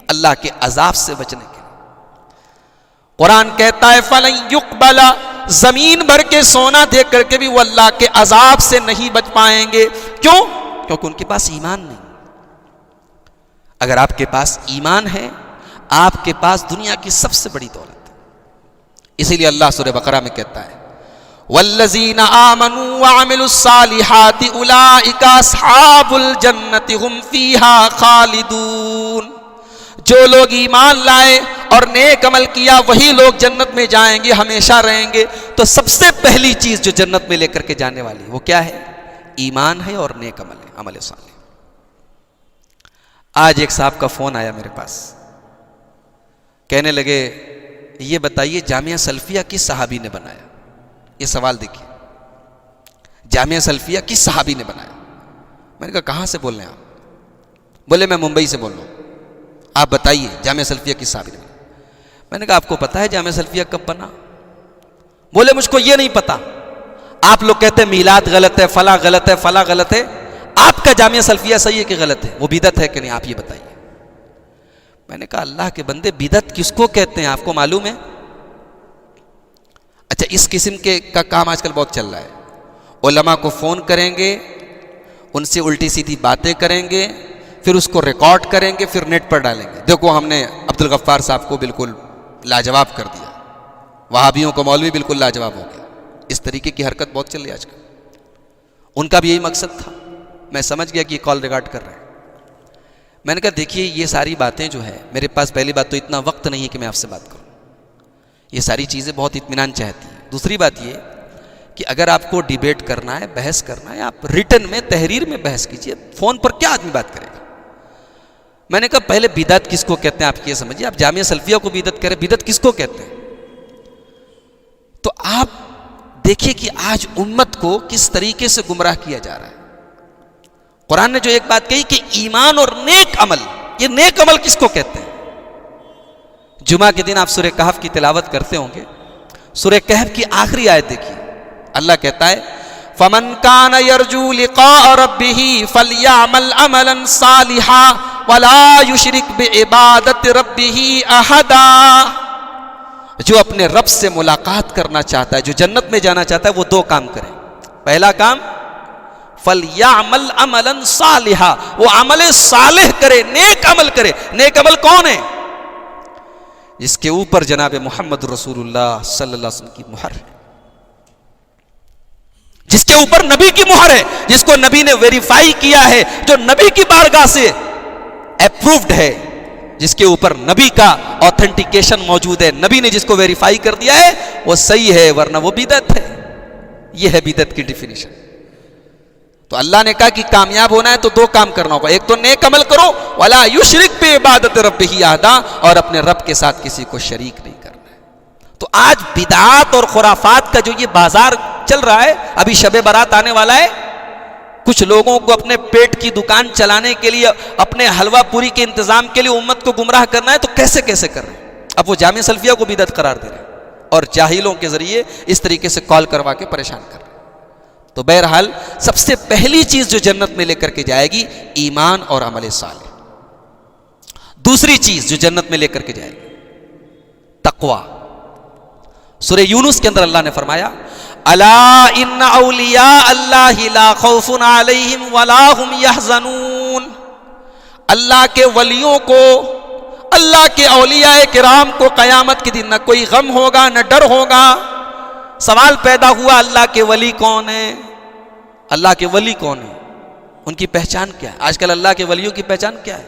Speaker 1: اللہ کے عذاب سے بچنے کے لیے۔ قرآن کہتا ہے فَلَن يُقْبَلَ، زمین بھر کے سونا دے کر کے بھی وہ اللہ کے عذاب سے نہیں بچ پائیں گے۔ کیوں؟ کیونکہ ان کے پاس ایمان نہیں۔ اگر آپ کے پاس ایمان ہے، آپ کے پاس دنیا کی سب سے بڑی دولت ہے۔ اسی لیے اللہ سورہ بقرہ میں کہتا ہے والذین آمنوا وعملوا الصالحات اولئک اصحاب الجنۃ هم فیہا خالدون۔ جو لوگ ایمان لائے اور نیک عمل کیا وہی لوگ جنت میں جائیں گے، ہمیشہ رہیں گے۔ تو سب سے پہلی چیز جو جنت میں لے کر کے جانے والی وہ کیا ہے؟ ایمان ہے اور نیک عمل ہے، عمل صالح۔ آج ایک صاحب کا فون آیا میرے پاس، کہنے لگے یہ بتائیے جامعہ سلفیہ کس صحابی نے بنایا؟ یہ سوال دیکھیے، جامعہ سلفیہ کس صحابی نے بنایا؟ میں نے کہا کہاں سے بول رہے ہیں آپ؟ بولے میں ممبئی سے بول رہا ہوں، آپ بتائیے جامعہ سلفیہ کس صحابی نے بنایا؟ میں نے کہا آپ کو پتا ہے جامعہ سلفیہ کب بنا؟ بولے مجھ کو یہ نہیں پتا، آپ لوگ کہتے ہیں میلاد غلط ہے، فلاں غلط ہے، فلاں غلط ہے، آپ کا جامعہ سلفیہ صحیح ہے کہ غلط ہے؟ وہ بدعت ہے کہ نہیں، آپ یہ بتائیے۔ میں نے کہا اللہ کے بندے بدعت کس کو کہتے ہیں آپ کو معلوم ہے؟ اچھا اس قسم کا کام آج کل بہت چل رہا ہے، علماء کو فون کریں گے، ان سے الٹی سیدھی باتیں کریں گے، پھر اس کو ریکارڈ کریں گے، پھر نیٹ پر ڈالیں گے، دیکھو ہم نے عبدالغفار صاحب کو بالکل لاجواب کر دیا، وہابیوں کو مولوی بالکل لاجواب ہو گیا۔ اس طریقے کی حرکت بہت چل رہی ہے آج کل۔ ان کا بھی یہی مقصد تھا، میں سمجھ گیا کہ یہ کال ریکارڈ کر رہے ہیں۔ میں نے کہا دیکھیے یہ ساری باتیں جو ہے، میرے پاس پہلی بات تو اتنا وقت نہیں ہے کہ میں آپ سے بات کروں، یہ ساری چیزیں بہت اطمینان چاہتی ہیں۔ دوسری بات یہ کہ اگر آپ کو ڈیبیٹ کرنا ہے، بحث کرنا ہے، آپ ریٹن میں تحریر میں بحث کیجئے، فون پر کیا آدمی بات کرے گا؟ میں نے کہا پہلے بدعت کس کو کہتے ہیں آپ یہ سمجھیے، آپ جامعہ سلفیہ کو بدعت کریں، بدعت کس کو کہتے ہیں؟ تو آپ دیکھیے کہ آج امت کو کس طریقے سے گمراہ کیا جا رہا ہے۔ قرآن نے جو ایک بات کہی کہ ایمان اور نیک عمل، یہ نیک عمل کس کو کہتے ہیں؟ جمعہ کے دن آپ سورہ کہف کی تلاوت کرتے ہوں گے، سورہ کہف کی آخری آیت دیکھیے، اللہ کہتا ہے فَمَنْ كَانَ يَرْجُو لِقَاءَ رَبِّهِ فَلْيَعْمَلْ عَمَلًا صَالِحًا وَلَا يُشْرِكْ بِعِبَادَةِ رَبِّهِ أَحَدًا۔ جو اپنے رب سے ملاقات کرنا چاہتا ہے، جو جنت میں جانا چاہتا ہے، وہ دو کام کرے۔ پہلا کام فَلْيَعْمَلْ عَمَلًا صَالِحًا، وہ عمل صالح کرے، نیک عمل کرے۔ نیک عمل کون ہے؟ جس کے اوپر جناب محمد رسول اللہ صلی اللہ علیہ وسلم کی مہر ہے، جس کے اوپر نبی کی مہر ہے، جس کو نبی نے ویریفائی کیا ہے، جو نبی کی بارگاہ سے اپرووڈ ہے، جس کے اوپر نبی کا آتھینٹیکیشن موجود ہے، نبی نے جس کو ویریفائی کر دیا ہے وہ صحیح ہے، ورنہ وہ بدعت ہے۔ یہ ہے بدعت کی ڈیفینیشن۔ تو اللہ نے کہا کہ کامیاب ہونا ہے تو دو کام کرنا ہوگا، ایک تو نیک عمل کرو، وَلَا يُشْرِكْ بِعِبَادَةِ رَبِّهِ أَحَدًا، اور اپنے رب کے ساتھ کسی کو شریک نہیں کرنا ہے۔ تو آج بدعات اور خرافات کا جو یہ بازار چل رہا ہے، ابھی شب برات آنے والا ہے، کچھ لوگوں کو اپنے پیٹ کی دکان چلانے کے لیے، اپنے حلوہ پوری کے انتظام کے لیے امت کو گمراہ کرنا ہے، تو کیسے کیسے کر رہے ہیں؟ اب وہ جامع سلفیہ کو بدعت قرار دے رہے ہیں اور جاہلوں کے ذریعے اس طریقے سے کال کروا کے پریشان کر رہے ہیں۔ تو بہرحال سب سے پہلی چیز جو جنت میں لے کر کے جائے گی ایمان اور عمل صالح۔ دوسری چیز جو جنت میں لے کر کے جائے گی تقوی۔ سورہ یونس کے اندر اللہ نے فرمایا الا ان اولیاء اللہ لا خوف علیہم ولا هم یحزنون، اللہ کے ولیوں کو، اللہ کے اولیاء کرام کو قیامت کے دن نہ کوئی غم ہوگا نہ ڈر ہوگا۔ سوال پیدا ہوا اللہ کے ولی کون ہیں؟ اللہ کے ولی کون ہیں؟ ان کی پہچان کیا ہے؟ آج کل اللہ کے ولیوں کی پہچان کیا ہے؟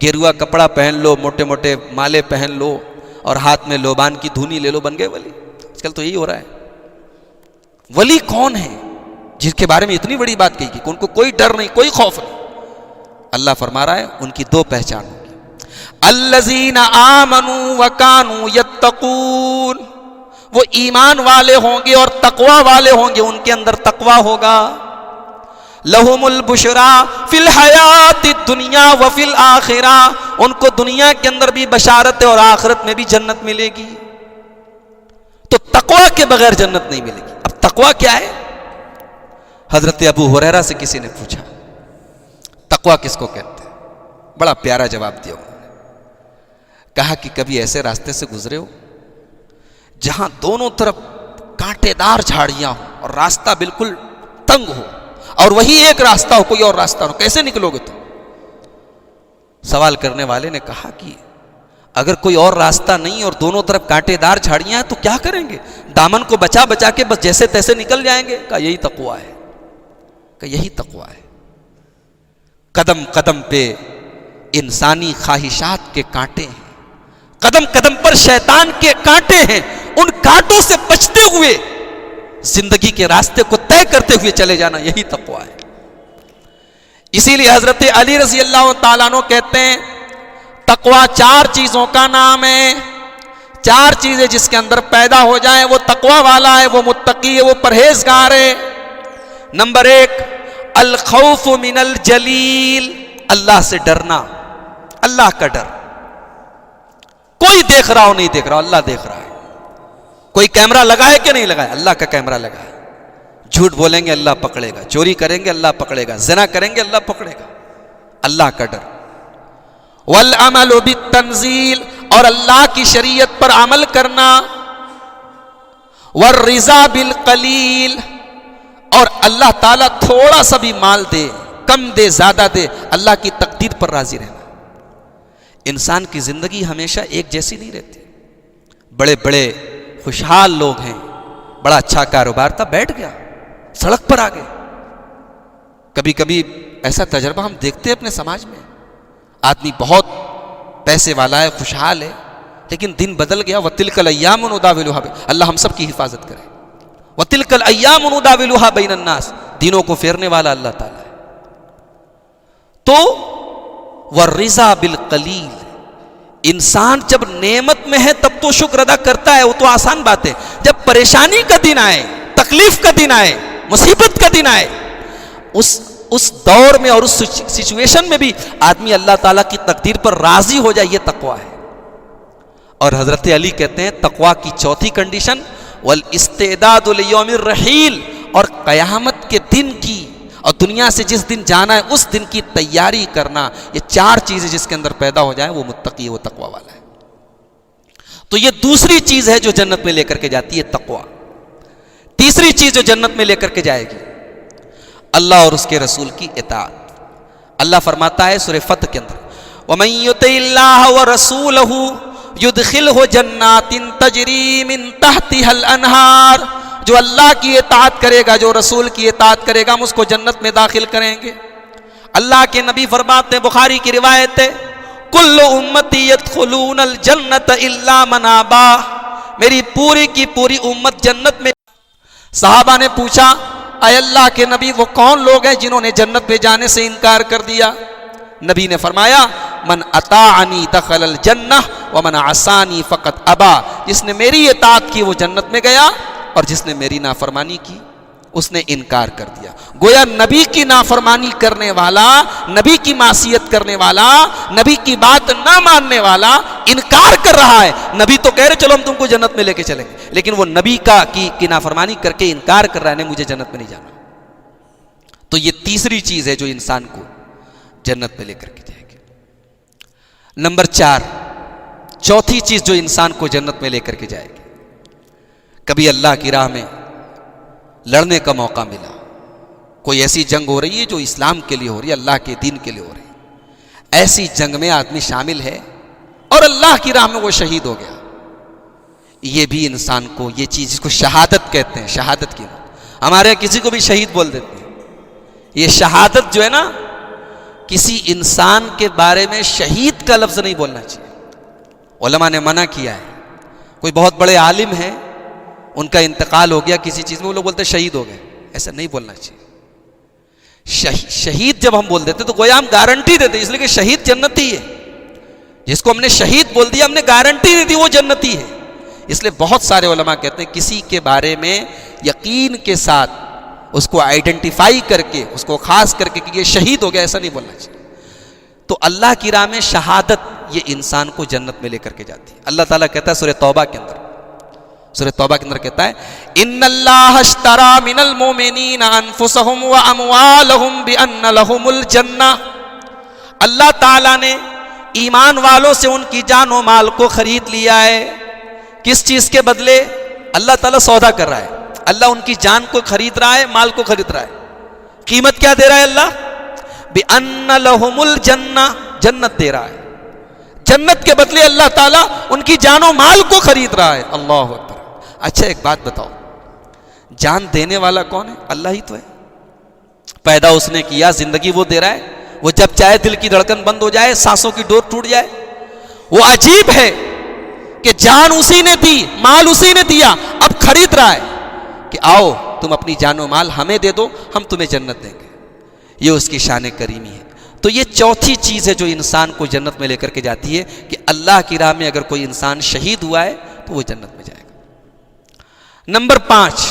Speaker 1: گیروا کپڑا پہن لو، موٹے موٹے مالے پہن لو اور ہاتھ میں لوبان کی دھونی لے لو، بن گئے ولی۔ آج کل تو یہی ہو رہا ہے۔ ولی کون ہے جس کے بارے میں اتنی بڑی بات کہی کہ ان کو کوئی ڈر نہیں، کوئی خوف نہیں؟ اللہ فرما رہا ہے ان کی دو پہچان ہوگی، الذین آمنوا وکانوا یتقون، وہ ایمان والے ہوں گے اور تقوی والے ہوں گے، ان کے اندر تقوی ہوگا۔ لہم البشرا فی الحیات الدنیا وفی الآخرہ، ان کو دنیا کے اندر بھی بشارت ہے اور آخرت میں بھی جنت ملے گی۔ تو تقوی کے بغیر جنت نہیں ملے گی۔ اب تقوی کیا ہے؟ حضرت ابو ہریرہ سے کسی نے پوچھا تقوی کس کو کہتے ہیں؟ بڑا پیارا جواب دیا انہوں نے، کہا کہ کبھی ایسے راستے سے گزرے ہو جہاں دونوں طرف کانٹے دار جھاڑیاں ہوں اور راستہ بالکل تنگ ہو، اور وہی ایک راستہ ہو، کوئی اور راستہ ہو، کیسے نکلو گے تم؟ سوال کرنے والے نے کہا کہ اگر کوئی اور راستہ نہیں اور دونوں طرف کانٹے دار جھاڑیاں ہیں تو کیا کریں گے؟ دامن کو بچا بچا کے بس جیسے تیسے نکل جائیں گے؟ کہا یہی تقوی ہے، کہ یہی تقوی ہے۔ قدم قدم پہ انسانی خواہشات کے کانٹے ہیں، قدم قدم پر شیطان کے کانٹے ہیں، ان کانٹوں سے بچتے ہوئے زندگی کے راستے کو طے کرتے ہوئے چلے جانا، یہی تقوی ہے۔ اسی لیے حضرت علی رضی اللہ تعالیٰ عنہ کہتے ہیں تقوی چار چیزوں کا نام ہے، چار چیزیں جس کے اندر پیدا ہو جائیں وہ تقوی والا ہے، وہ متقی ہے، وہ پرہیزگار ہے۔ نمبر ایک الخوف من الجلیل، اللہ سے ڈرنا، اللہ کا ڈر۔ کوئی دیکھ رہا ہو نہیں دیکھ رہا، اللہ دیکھ رہا ہے۔ کوئی کیمرہ لگائے کہ نہیں لگائے؟ اللہ کا کیمرہ لگا ہے۔ جھوٹ بولیں گے اللہ پکڑے گا، چوری کریں گے اللہ پکڑے گا، زنا کریں گے اللہ پکڑے گا۔ اللہ کا ڈر۔ والعمل بالتنزیل، اور اللہ کی شریعت پر عمل کرنا۔ والرضا بالقلیل، اور اللہ تعالیٰ تھوڑا سا بھی مال دے، کم دے زیادہ دے، اللہ کی تقدیر پر راضی رہنا۔ انسان کی زندگی ہمیشہ ایک جیسی نہیں رہتی۔ بڑے بڑے خوشحال لوگ ہیں، بڑا اچھا کاروبار تھا، بیٹھ گیا، سڑک پر آ گئے۔ کبھی کبھی ایسا تجربہ ہم دیکھتے ہیں اپنے سماج میں، آدمی بہت پیسے والا ہے، خوشحال ہے، لیکن دن بدل گیا۔ وَتِلْكَ الْأَيَّامُ نُدَاوِلُهَا، اللہ ہم سب کی حفاظت کرے۔ وَتِلْكَ الْأَيَّامُ نُدَاوِلُهَا بَيْنَ النَّاسِ، دینوں کو پھیرنے والا اللہ تعالیٰ ہے۔ تو وَالرِّضَا بِالْقَلِيلِ، انسان جب نعمت میں ہے تب تو شکر ادا کرتا ہے، وہ تو آسان بات ہے۔ جب پریشانی کا دن آئے، تکلیف کا دن آئے، مصیبت کا دن آئے، اس دور میں اور اس سچویشن میں بھی آدمی اللہ تعالیٰ کی تقدیر پر راضی ہو جائے، یہ تقوی ہے۔ اور حضرت علی کہتے ہیں تقوی کی چوتھی کنڈیشن والاستعداد لیوم الرحیل، اور قیامت کے دن کی اور دنیا سے جس دن جانا ہے اس دن کی تیاری کرنا۔ یہ چار چیزیں جس کے اندر پیدا ہو جائیں وہ متقی، وہ تقوی والا ہے۔ تو یہ دوسری چیز ہے جو جنت میں لے کر کے جاتی ہے، تقوی۔ تیسری چیز جو جنت میں لے کر کے جائے گی اللہ اور اس کے رسول کی اطاعت۔ اللہ فرماتا ہے سورہ فتح کے اندر وَمَن يُطِعِ اللَّهَ وَرَسُولَهُ يُدْخِلْهُ جَنَّاتٍ تَجْرِي مِن تَحْتِهَا الْأَنْهَارُ، جو اللہ کی اطاعت کرے گا، جو رسول کی اطاعت کرے گا، ہم اس کو جنت میں داخل کریں گے۔ اللہ کے نبی فرماتے ہیں، بخاری کی روایت ہے، کل امتی یدخلون الجنت الا من ابا، میری پوری کی پوری امت جنت میں۔ صحابہ نے پوچھا، اے اللہ کے نبی وہ کون لوگ ہیں جنہوں نے جنت میں جانے سے انکار کر دیا؟ نبی نے فرمایا، من اطاعنی دخل الجنہ ومن عصانی فقط ابا، جس نے میری اطاعت کی وہ جنت میں گیا، اور جس نے میری نافرمانی کی اس نے انکار کر دیا۔ گویا نبی کی نافرمانی کرنے والا، نبی کی معصیت کرنے والا، نبی کی بات نہ ماننے والا انکار کر رہا ہے۔ نبی تو کہہ رہے چلو ہم تم کو جنت میں لے کے چلیں گے، لیکن وہ نبی کی نافرمانی کر کے انکار کر رہا ہے، نہیں مجھے جنت میں نہیں جانا۔ تو یہ تیسری چیز ہے جو انسان کو جنت میں لے کر کے جائے گی۔ نمبر 4، چوتھی چیز جو انسان کو جنت میں لے کر کے جائے گی، کبھی اللہ کی راہ میں لڑنے کا موقع ملا، کوئی ایسی جنگ ہو رہی ہے جو اسلام کے لیے ہو رہی ہے، اللہ کے دین کے لیے ہو رہی ہے، ایسی جنگ میں آدمی شامل ہے اور اللہ کی راہ میں وہ شہید ہو گیا، یہ بھی انسان کو یہ چیز، جس کو شہادت کہتے ہیں، شہادت کی، ہمارے یہاں کسی کو بھی شہید بول دیتے ہیں۔ یہ شہادت جو ہے نا، کسی انسان کے بارے میں شہید کا لفظ نہیں بولنا چاہیے، علماء نے منع کیا ہے۔ کوئی بہت بڑے عالم ہیں، ان کا انتقال ہو گیا کسی چیز میں، وہ لوگ بولتے ہیں شہید ہو گئے، ایسا نہیں بولنا چاہیے۔ شہید جب ہم بول دیتے تو گویا ہم گارنٹی دیتے، اس لیے کہ شہید جنتی ہے، جس کو ہم نے شہید بول دیا ہم نے گارنٹی دے دی وہ جنتی ہے۔ اس لیے بہت سارے علماء کہتے ہیں کسی کے بارے میں یقین کے ساتھ اس کو آئیڈینٹیفائی کر کے، اس کو خاص کر کے کہ یہ شہید ہو گیا، ایسا نہیں بولنا چاہیے۔ تو اللہ کی راہ میں شہادت یہ انسان کو جنت میں لے کر کے جاتی ہے۔ اللہ تعالیٰ کہتا ہے سورہ توبہ کے اندر، سورہ توبہ کے اندر کہتا ہے، ان اللہ اشترى من المؤمنین انفسهم واموالهم بان لهم الجنہ، اللہ تعالیٰ نے ایمان والوں سے ان کی جان و مال کو خرید لیا ہے۔ کس چیز کے بدلے؟ اللہ تعالیٰ سودا کر رہا ہے، اللہ ان کی جان کو خرید رہا ہے، مال کو خرید رہا ہے۔ قیمت کیا دے رہا ہے اللہ؟ بِأَنَّ لَهُمُ الْجَنَّةَ، جنت دے رہا ہے، جنت کے بدلے اللہ تعالیٰ ان کی جان و مال کو خرید رہا ہے۔ اللہ اکبر۔ اچھا ایک بات بتاؤ، جان دینے والا کون ہے؟ اللہ ہی تو ہے، پیدا اس نے کیا، زندگی وہ دے رہا ہے، وہ جب چاہے دل کی دھڑکن بند ہو جائے، سانسوں کی ڈور ٹوٹ جائے۔ وہ عجیب ہے کہ جان اسی نے دی، مال اسی نے دیا، اب خرید رہا ہے کہ آؤ تم اپنی جان و مال ہمیں دے دو، ہم تمہیں جنت دیں گے۔ یہ اس کی شان کریمی ہے۔ تو یہ چوتھی چیز ہے جو انسان کو جنت میں لے کر کے جاتی ہے کہ اللہ کی راہ میں اگر کوئی انسان شہید ہوا ہے تو وہ جنت میں جائے گا۔ نمبر 5،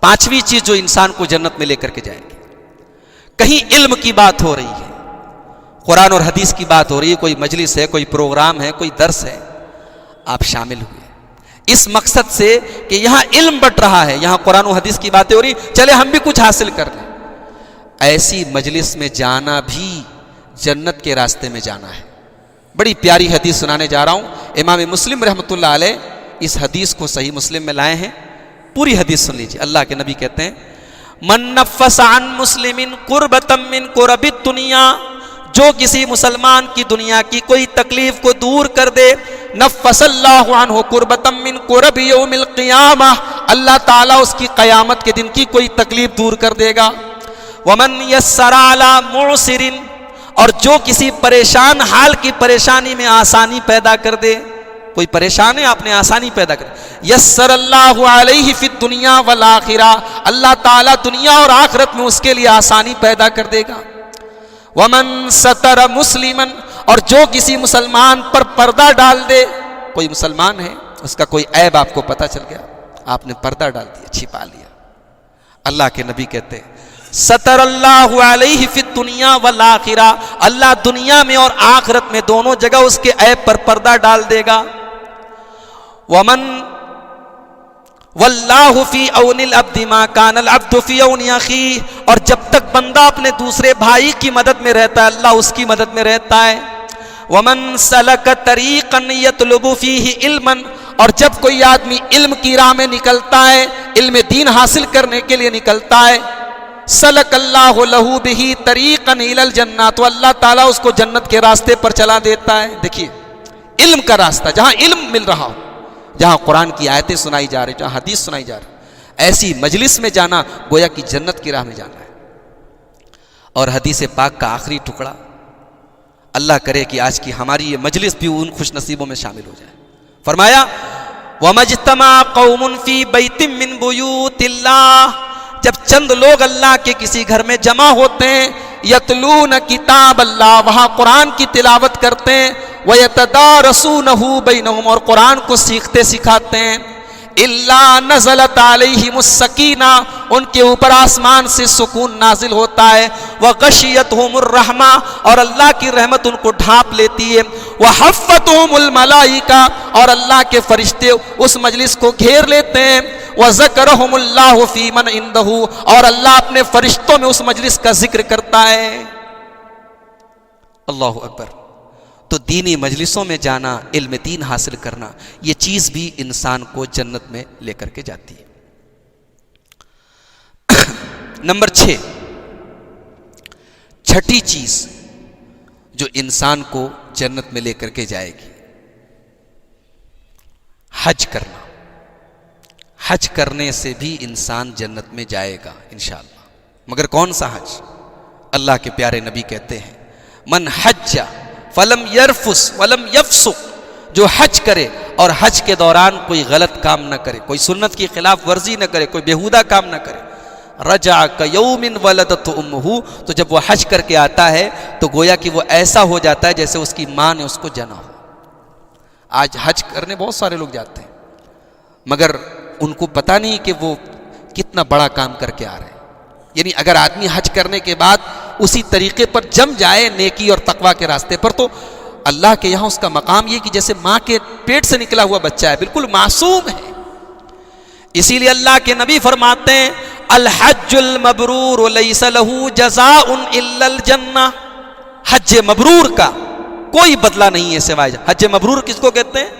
Speaker 1: پانچویں چیز جو انسان کو جنت میں لے کر کے جائے گی، کہیں علم کی بات ہو رہی ہے، قرآن اور حدیث کی بات ہو رہی ہے، کوئی مجلس ہے، کوئی پروگرام ہے، کوئی درس ہے، آپ شامل ہوئے اس مقصد سے کہ یہاں علم بٹ رہا ہے، یہاں قرآن و حدیث کی باتیں ہو رہی، چلے ہم بھی کچھ حاصل کر لیں۔ ایسی مجلس میں جانا بھی جنت کے راستے میں جانا ہے۔ بڑی پیاری حدیث سنانے جا رہا ہوں، امام مسلم رحمۃ اللہ علیہ اس حدیث کو صحیح مسلم میں لائے ہیں، پوری حدیث سن لیجیے۔ اللہ کے نبی کہتے ہیں، من نفس عن مسلم قربۃ من قرب الدنیا، جو کسی مسلمان کی دنیا کی کوئی تکلیف کو دور کر دے، نفس اللہ عنہ قربۃ من قرب یوم القیامہ، اللہ تعالیٰ اس کی قیامت کے دن کی کوئی تکلیف دور کر دے گا۔ ومن یسر علی معسر، اور جو کسی پریشان حال کی پریشانی میں آسانی پیدا کر دے، کوئی پریشان ہے آپ نے آسانی پیدا کر، یسر اللہ علیہ فی الدنیا والآخرہ، اللہ تعالیٰ دنیا اور آخرت میں اس کے لیے آسانی پیدا کر دے گا۔ ومن ستر مسلما، اور جو کسی مسلمان پر پردہ ڈال دے، کوئی مسلمان ہے اس کا کوئی عیب آپ کو پتہ چل گیا، آپ نے پردہ ڈال دیا، چھپا لیا، اللہ کے نبی کہتے ہیں ستر اللہ علیہ فی الدنیا والآخرہ، اللہ دنیا میں اور آخرت میں دونوں جگہ اس کے عیب پر پردہ ڈال دے گا۔ ومن واللہ فی عون العبد ما کان العبد فی عون اخیہ، اور جب تک بندہ اپنے دوسرے بھائی کی مدد میں رہتا ہے اللہ اس کی مدد میں رہتا ہے۔ ومن سلک طریقا یطلب فیہ علما، اور جب کوئی آدمی علم کی راہ میں نکلتا ہے، علم دین حاصل کرنے کے لیے نکلتا ہے، سلک اللہ لہ بہ طریقا الی الجنہ، تو اللہ تعالیٰ اس کو جنت کے راستے پر چلا دیتا ہے۔ دیکھیے علم کا راستہ، جہاں علم مل رہا ہو، جہاں قرآن کی آیتیں سنائی جا رہی، جہاں حدیث سنائی جا رہی، ایسی مجلس میں جانا گویا کہ جنت کی راہ میں جانا ہے۔ اور حدیث پاک کا آخری ٹکڑا، اللہ کرے کہ آج کی ہماری یہ مجلس بھی ان خوش نصیبوں میں شامل ہو جائے۔ فرمایا وَمَجْتَمَعَ قَوْمٌ فِي بَيْتٍ مِّن بُيُوتِ اللَّهِ، جب چند لوگ اللہ کے کسی گھر میں جمع ہوتے ہیں، یتلون کتاب اللہ، وہاں قرآن کی تلاوت کرتے ہیں، وَيَتَدَارَسُونَهُ بَيْنَهُمْ، اور قرآن کو سیکھتے سکھاتے ہیں، اِلَّا نَزَلَتْ عَلَيْهِمُ السَّكِينَةُ، ان کے اوپر آسمان سے سکون نازل ہوتا ہے، وَغَشِيَتْهُمُ الرَّحْمَةُ، اور اللہ کی رحمت ان کو ڈھانپ لیتی ہے، وَحَفَّتْهُمُ الْمَلَائِكَةُ، اور اللہ کے فرشتے اس مجلس کو گھیر لیتے ہیں، وَذَكَرَهُمُ اللَّهُ فِي مَنْ عِنْدَهُ، اور اللہ اپنے فرشتوں میں اس مجلس کا ذکر کرتا ہے۔ اللہ اکبر۔ تو دینی مجلسوں میں جانا، علم دین حاصل کرنا، یہ چیز بھی انسان کو جنت میں لے کر کے جاتی ہے۔ نمبر 6، چھٹی چیز جو انسان کو جنت میں لے کر کے جائے گی، حج کرنا۔ حج کرنے سے بھی انسان جنت میں جائے گا انشاءاللہ، مگر کون سا حج؟ اللہ کے پیارے نبی کہتے ہیں من حج فلم یرفس ولم یفسق، جو حج کرے اور حج کے دوران کوئی غلط کام نہ کرے، کوئی سنت کی خلاف ورزی نہ کرے، کوئی بیہودہ کام نہ کرے، رجع کیوم ولدت امہ، تو جب وہ حج کر کے آتا ہے تو گویا کہ وہ ایسا ہو جاتا ہے جیسے اس کی ماں نے اس کو جنا ہو۔ آج حج کرنے بہت سارے لوگ جاتے ہیں، مگر ان کو پتہ نہیں کہ وہ کتنا بڑا کام کر کے آ رہے ہیں۔ یعنی اگر آدمی حج کرنے کے بعد اسی طریقے پر جم جائے نیکی اور تقوی کے راستے پر، تو اللہ کے یہاں اس کا مقام یہ کہ جیسے ماں کے پیٹ سے نکلا ہوا بچہ ہے، بالکل معصوم ہے۔ اسی لیے اللہ کے نبی فرماتے ہیں الحج المبرور لیس له جزاء الا الجنہ، حج مبرور کا کوئی بدلہ نہیں ہے سوائے۔ حج مبرور کس کو کہتے ہیں؟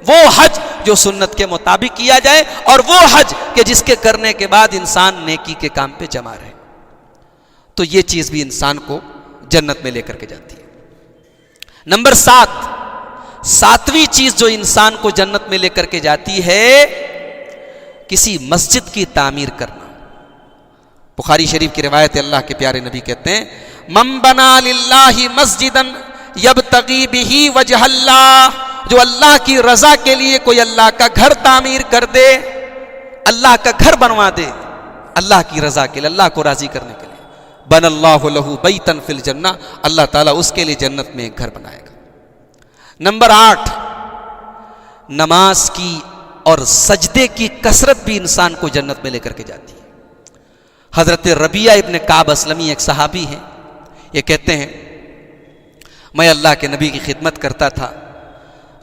Speaker 1: وہ حج جو سنت کے مطابق کیا جائے، اور وہ حج کہ جس کے کرنے کے بعد انسان نیکی کے کام پہ جمع رہے۔ تو یہ چیز بھی انسان کو جنت میں لے کر کے جاتی ہے۔ نمبر 7، ساتویں چیز جو انسان کو جنت میں لے کر کے جاتی ہے، کسی مسجد کی تعمیر کرنا۔ بخاری شریف کی روایت ہے، اللہ کے پیارے نبی کہتے ہیں من بنا للہ مسجدا یبتغی بہ وجہ اللہ، جو اللہ کی رضا کے لیے کوئی اللہ کا گھر تعمیر کر دے، اللہ کا گھر بنوا دے اللہ کی رضا کے لیے، اللہ کو راضی کرنے کے لیے، بن اللہ لہ بیتا فی الجنہ، اللہ تعالیٰ اس کے لیے جنت میں ایک گھر بنائے گا۔ نمبر 8، نماز کی اور سجدے کی کثرت بھی انسان کو جنت میں لے کر کے جاتی ہے۔ حضرت ربیعہ ابن کعب اسلمی ایک صحابی ہیں، یہ کہتے ہیں میں اللہ کے نبی کی خدمت کرتا تھا،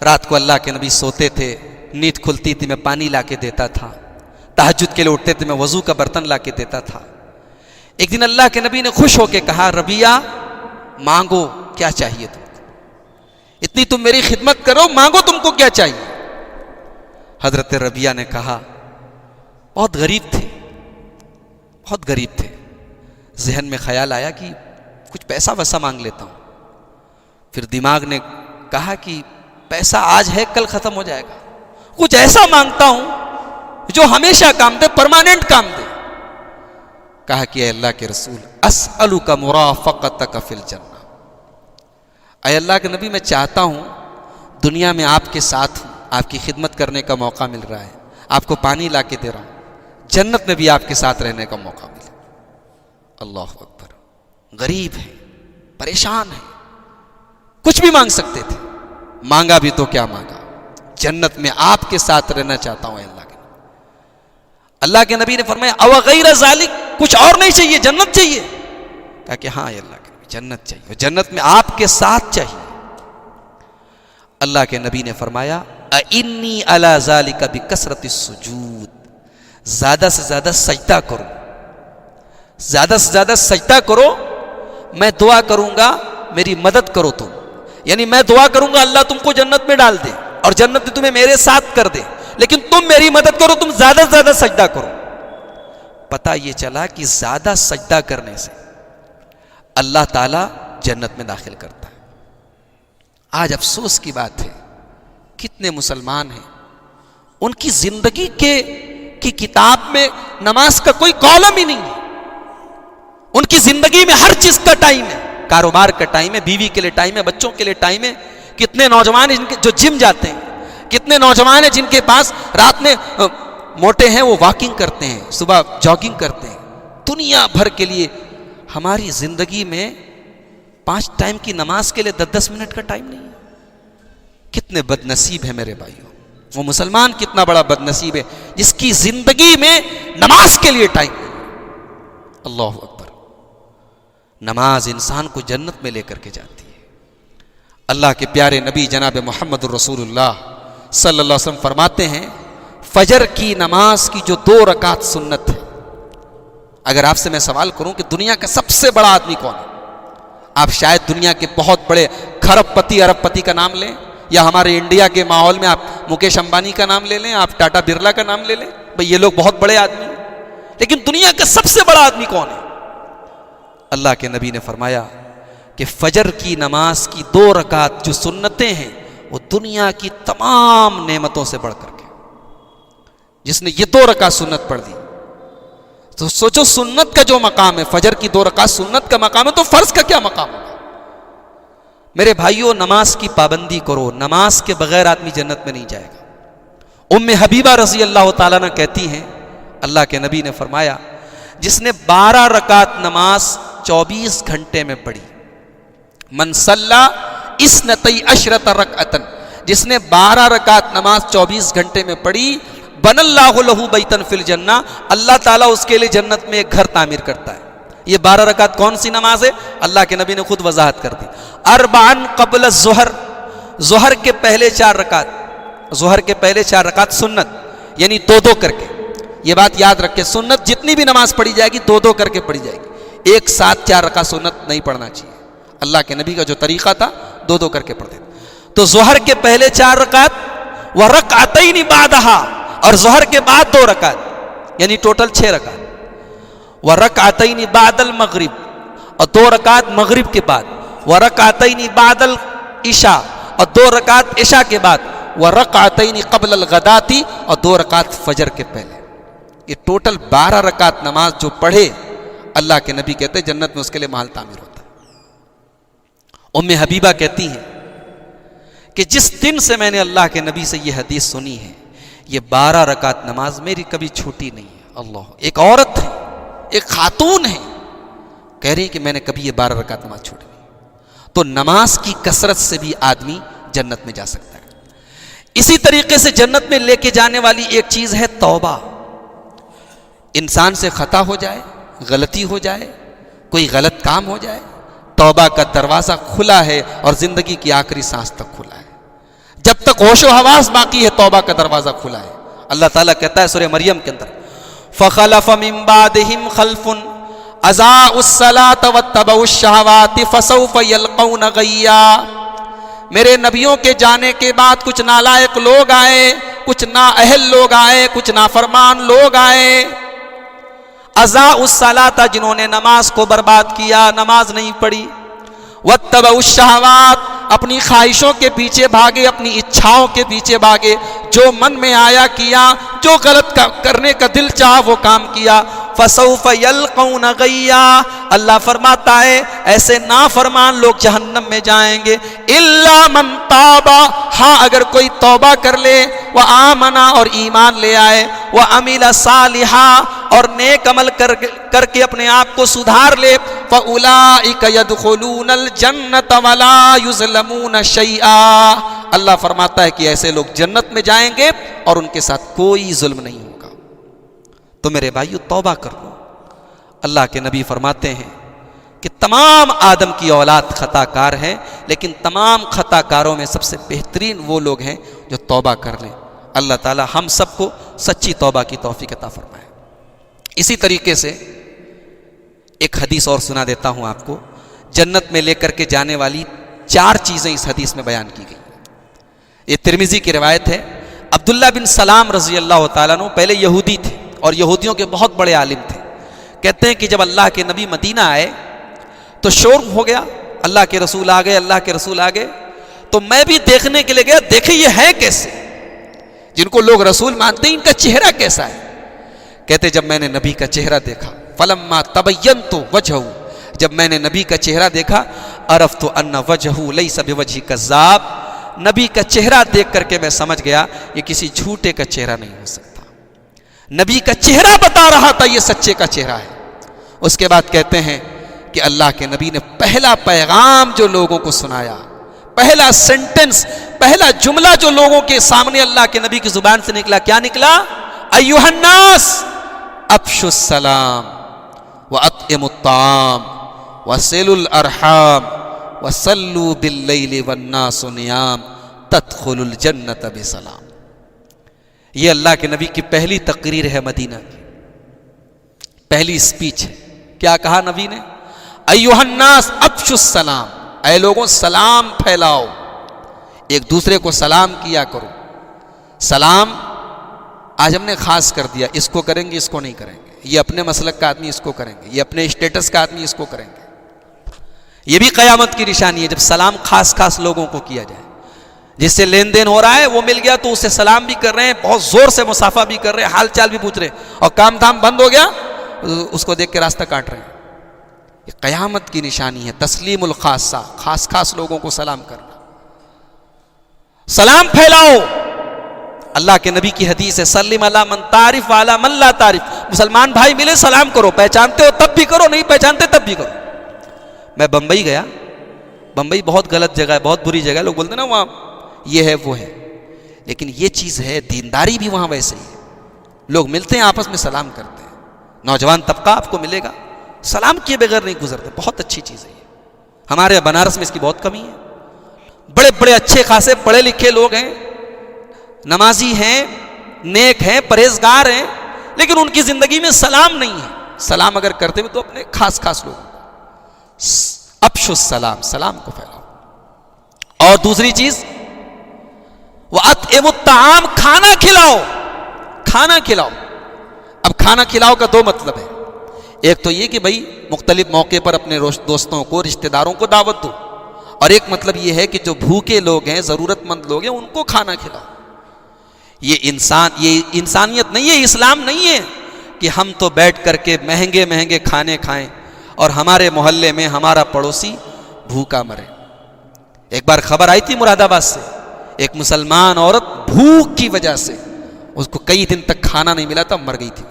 Speaker 1: رات کو اللہ کے نبی سوتے تھے، نیند کھلتی تھی میں پانی لا کے دیتا تھا، تہجد کے لیے اٹھتے تھے میں وضو کا برتن لا کے دیتا تھا۔ ایک دن اللہ کے نبی نے خوش ہو کے کہا ربیعہ مانگو کیا چاہیے تم کو، اتنی تم میری خدمت کرو، مانگو تم کو کیا چاہیے۔ حضرت ربیعہ نے کہا بہت غریب تھے، بہت غریب تھے، ذہن میں خیال آیا کہ کچھ پیسہ ویسا مانگ لیتا ہوں۔ پھر دماغ نے کہا کہ پیسہ آج ہے کل ختم ہو جائے گا، کچھ ایسا مانگتا ہوں جو ہمیشہ کام دے، پرماننٹ کام دے۔ کہا کہ اے اللہ کے رسول اسألک مرافقتک فی الجنہ، اے اللہ کے نبی میں چاہتا ہوں دنیا میں آپ کے ساتھ ہوں، آپ کی خدمت کرنے کا موقع مل رہا ہے، آپ کو پانی لا کے دے رہا ہوں، جنت میں بھی آپ کے ساتھ رہنے کا موقع ملے۔ اللہ اکبر، غریب ہے، پریشان ہے، کچھ بھی مانگ سکتے تھے، مانگا بھی تو کیا مانگا، جنت میں آپ کے ساتھ رہنا چاہتا ہوں اے اللہ کے۔ اللہ کے نبی نے فرمایا او غیر ذالک، کچھ اور نہیں چاہیے، جنت چاہیے؟ کہا کہ ہاں اے اللہ کے نبی جنت چاہیے، جنت میں آپ کے ساتھ چاہیے۔ اللہ کے نبی نے فرمایا انی علی ذالک بکثرۃ السجود، زیادہ سے زیادہ سجدہ کرو، زیادہ سے زیادہ سجدہ کرو، میں دعا کروں گا میری مدد کرو تم، یعنی میں دعا کروں گا اللہ تم کو جنت میں ڈال دے اور جنت میں تمہیں میرے ساتھ کر دے، لیکن تم میری مدد کرو، تم زیادہ سے زیادہ سجدہ کرو۔ پتہ یہ چلا کہ زیادہ سجدہ کرنے سے اللہ تعالیٰ جنت میں داخل کرتا ہے۔ آج افسوس کی بات ہے کتنے مسلمان ہیں ان کی زندگی کی کتاب میں نماز کا کوئی کالم ہی نہیں ہے، ان کی زندگی میں ہر چیز کا ٹائم ہے، کاروبار کا ٹائم ہے، بیوی کے لیے ٹائم ہے، بچوں کے لیے ٹائم ہے. کتنے نوجوان ہیں جو جم جاتے ہیں، کتنے نوجوان ہیں جن کے پاس رات میں موٹے ہیں وہ واکنگ کرتے ہیں، صبح جاگنگ کرتے ہیں. دنیا بھر کے لیے. ہماری زندگی میں 5 ٹائم کی نماز کے لیے 10 منٹ کا ٹائم نہیں ہے. کتنے بد نصیب ہے میرے بھائیوں. وہ مسلمان کتنا بڑا بد نصیب ہے جس کی زندگی میں نماز کے لیے ٹائم نہیں. اللہ اکبر. نماز انسان کو جنت میں لے کر کے جاتی ہے. اللہ کے پیارے نبی جناب محمد الرسول اللہ صلی اللہ علیہ وسلم فرماتے ہیں فجر کی نماز کی جو 2 رکعت سنت ہے. اگر آپ سے میں سوال کروں کہ دنیا کا سب سے بڑا آدمی کون ہے، آپ شاید دنیا کے بہت بڑے کھرب پتی ارب پتی کا نام لیں، یا ہمارے انڈیا کے ماحول میں آپ مکیش امبانی کا نام لے لیں، آپ ٹاٹا برلا کا نام لے لیں. بھئی یہ لوگ بہت بڑے آدمی ہیں. لیکن دنیا کا سب سے بڑا آدمی کون ہے؟ اللہ کے نبی نے فرمایا کہ فجر کی نماز کی 2 رکعت جو سنتیں ہیں وہ دنیا کی تمام نعمتوں سے بڑھ کر کے. جس نے یہ 2 رکعت سنت پڑھ دی تو سوچو سنت کا جو مقام ہے، فجر کی 2 رکعت سنت کا مقام ہے، تو فرض کا کیا مقام ہوگا؟ میرے بھائیوں نماز کی پابندی کرو. نماز کے بغیر آدمی جنت میں نہیں جائے گا. ام حبیبہ رضی اللہ تعالیٰ عنہ کہتی ہیں اللہ کے نبی نے فرمایا جس نے 12 رکعت نماز 24 گھنٹے میں پڑھی، من صلی 12 رکعتا، جس نے 12 رکعت نماز 24 گھنٹے میں پڑھی، بن اللہ لہ بیتن فی الجنہ، اللہ تعالیٰ اس کے لیے جنت میں ایک گھر تعمیر کرتا ہے. یہ 12 رکعت کون سی نماز ہے؟ اللہ کے نبی نے خود وضاحت کر دی. اربعن قبل الظہر، ظہر کے پہلے 4 رکعت، ظہر کے پہلے 4 رکعت سنت، یعنی 2 کر کے. یہ بات یاد رکھے، سنت جتنی بھی نماز پڑھی جائے گی 2 کر کے پڑھی جائے گی. ایک ساتھ 4 رکعت سنت نہیں پڑھنا چاہیے. اللہ کے نبی کا جو طریقہ تھا 2 کر کے پڑھتے. تو ظہر کے پہلے 4 رکعت ورکعتین بعدہا، اور ظہر کے بعد 2 رکعت، یعنی ٹوٹل 6 رکعت. ورکعتین بعد المغرب، اور 2 رکعت مغرب کے بعد. ورکعتین بعد العشاء، اور 2 رکعت عشاء کے بعد. ورکعتین قبل الغداۃ، اور 2 رکعت فجر کے پہلے. یہ ٹوٹل 12 رکعت نماز جو پڑھے اللہ کے نبی کہتے ہیں جنت میں اس کے لیے محل تعمیر ہوتا ہے. ام حبیبہ کہتی ہیں کہ جس دن سے میں نے اللہ کے نبی سے یہ حدیث سنی ہے یہ 12 رکعت نماز میری کبھی چھوٹی نہیں ہے. اللہ، ایک عورت ہے، ایک خاتون ہے، کہہ رہی کہ میں نے کبھی یہ 12 رکعت نماز چھوٹی نہیں. تو نماز کی کثرت سے بھی آدمی جنت میں جا سکتا ہے. اسی طریقے سے جنت میں لے کے جانے والی ایک چیز ہے توبہ. انسان سے خطا ہو جائے، غلطی ہو جائے، کوئی غلط کام ہو جائے، توبہ کا دروازہ کھلا ہے اور زندگی کی آخری سانس تک کھلا ہے. جب تک ہوش و حواس باقی ہے توبہ کا دروازہ کھلا ہے. اللہ تعالیٰ کہتا ہے سورہ مریم کے اندر فَخَلَفَ مِن بَعْدِهِمْ خَلْفٌ أَضَاعُوا الصَّلَاةَ وَاتَّبَعُوا الشَّهَوَاتِ فَسَوْفَ يَلْقَوْنَ غَيًّا. میرے نبیوں کے جانے کے بعد کچھ نالائق لوگ آئے، کچھ نااہل لوگ آئے، کچھ نافرمان لوگ آئے. اضاعوا الصلاۃ، جنہوں نے نماز کو برباد کیا، نماز نہیں پڑھی. واتبعوا الشہوات، اپنی خواہشوں کے پیچھے بھاگے، اپنی اچھاؤں کے پیچھے بھاگے، جو من میں آیا کیا، جو غلط کرنے کا دل چاہا وہ کام کیا. فسوف یلقون غیا، اللہ فرماتا ہے ایسے نافرمان لوگ جہنم میں جائیں گے. الا من تاب، ہاں اگر کوئی توبہ کر لے، وآمنا اور ایمان لے آئے، وعمل صالحا اور نیک عمل کر کے اپنے آپ کو سدھار لے. فاولئک یدخلون الجنۃ ولا یظلمون شیئا، اللہ فرماتا ہے کہ ایسے لوگ جنت میں جائیں گے اور ان کے ساتھ کوئی ظلم نہیں ہوگا. تو میرے بھائیو توبہ کر لو. اللہ کے نبی فرماتے ہیں کہ تمام آدم کی اولاد خطا کار ہیں، لیکن تمام خطا کاروں میں سب سے بہترین وہ لوگ ہیں جو توبہ کر لیں. اللہ تعالی ہم سب کو سچی توبہ کی توفیق عطا فرمائے. اسی طریقے سے ایک حدیث اور سنا دیتا ہوں آپ کو. جنت میں لے کر کے جانے والی 4 چیزیں اس حدیث میں بیان کی گئی. یہ ترمذی کی روایت ہے. عبداللہ بن سلام رضی اللہ تعالیٰ عنہ پہلے یہودی تھے اور یہودیوں کے بہت بڑے عالم تھے. کہتے ہیں کہ جب اللہ کے نبی مدینہ آئے تو شور ہو گیا، اللہ کے رسول آ گئے، اللہ کے رسول آ گئے. تو میں بھی دیکھنے کے لیے گیا، دیکھیں یہ ہے کیسے، جن کو لوگ رسول مانتے ہیں ان کا چہرہ کیسا ہے. کہتے جب میں نے نبی کا چہرہ دیکھا فلما تبینت وجہہ، جب میں نے نبی کا چہرہ دیکھا، عرفت ان وجہہ لیس بوجہ کذاب، نبی کا چہرہ دیکھ کر کے میں سمجھ گیا یہ کسی جھوٹے کا چہرہ نہیں ہو سکتا، نبی کا چہرہ بتا رہا تھا یہ سچے کا چہرہ ہے۔ اس کے بعد کہتے ہیں کہ اللہ کے نبی نے پہلا پیغام جو لوگوں کو سنایا، پہلا سینٹنس، پہلا جملہ جو لوگوں کے سامنے اللہ کے نبی کی زبان سے نکلا، کیا نکلا؟ ایھا الناس افشوا السلام واطعموا الطعام وصلوا الارحام وصلوا باللیل والناس نیام تدخلوا الجنۃ بسلام۔ یہ اللہ کے نبی کی پہلی تقریر ہے مدینہ کی، پہلی سپیچ ہے۔ کیا کہا نبی نے؟ ایھا الناس افشوا السلام، اے لوگوں سلام پھیلاؤ، ایک دوسرے کو سلام کیا کرو۔ سلام آج ہم نے خاص کر دیا، اس کو کریں گے اس کو نہیں کریں گے، یہ اپنے مسلک کا آدمی اس کو کریں گے، یہ اپنے اسٹیٹس کا آدمی اس کو کریں گے۔ یہ بھی قیامت کی نشانی ہے جب سلام خاص لوگوں کو کیا جائے، جس سے لین دین ہو رہا ہے وہ مل گیا تو اسے سلام بھی کر رہے ہیں، بہت زور سے مصافحہ بھی کر رہے ہیں، حال چال بھی پوچھ رہے ہیں، اور کام دھام بند ہو گیا اس کو دیکھ کے راستہ کاٹ رہے ہیں۔ یہ قیامت کی نشانی ہے، تسلیم الخاصہ، خاص لوگوں کو سلام کرنا۔ سلام پھیلاؤ، اللہ کے نبی کی حدیث ہے، سلم علی من تعرف وعلی من لا تعرف، مسلمان بھائی ملے سلام کرو، پہچانتے ہو تب بھی کرو، نہیں پہچانتے تب بھی کرو۔ میں بمبئی گیا، بمبئی بہت غلط جگہ ہے، بہت بری جگہ ہے، لوگ بولتے ہیں نا وہاں یہ ہے وہ ہے، لیکن یہ چیز ہے، دینداری بھی وہاں ویسے ہی ہے، لوگ ملتے ہیں آپس میں سلام کرتے ہیں، نوجوان طبقہ آپ کو ملے گا سلام کیے بغیر نہیں گزرتے، بہت اچھی چیز ہے یہ۔ ہمارے بنارس میں اس کی بہت کمی ہے، بڑے اچھے خاصے پڑھے لکھے لوگ ہیں، نمازی ہیں، نیک ہیں، پرہیزگار ہیں، لیکن ان کی زندگی میں سلام نہیں ہے۔ سلام اگر کرتے ہوئے تو اپنے خاص لوگوں کو افشوا السلام، سلام کو پھیلاؤ۔ اور دوسری چیز وَأَطْعِمُوا الطَّعَامَ، کھانا کھلاؤ، کھانا کھلاؤ۔ اب کھانا کھلاؤ کا دو مطلب ہے، ایک تو یہ کہ بھائی مختلف موقع پر اپنے دوستوں کو، رشتہ داروں کو دعوت دو، اور ایک مطلب یہ ہے کہ جو بھوکے لوگ ہیں، ضرورت مند لوگ ہیں، ان کو کھانا کھلاؤ۔ یہ انسانیت نہیں ہے، اسلام نہیں ہے کہ ہم تو بیٹھ کر کے مہنگے کھانے کھائیں اور ہمارے محلے میں ہمارا پڑوسی بھوکا مرے۔ ایک بار خبر آئی تھی مراد آباد سے، ایک مسلمان عورت بھوک کی وجہ سے اس کو کئی دن تک کھانا نہیں ملا تھا، مر گئی تھی۔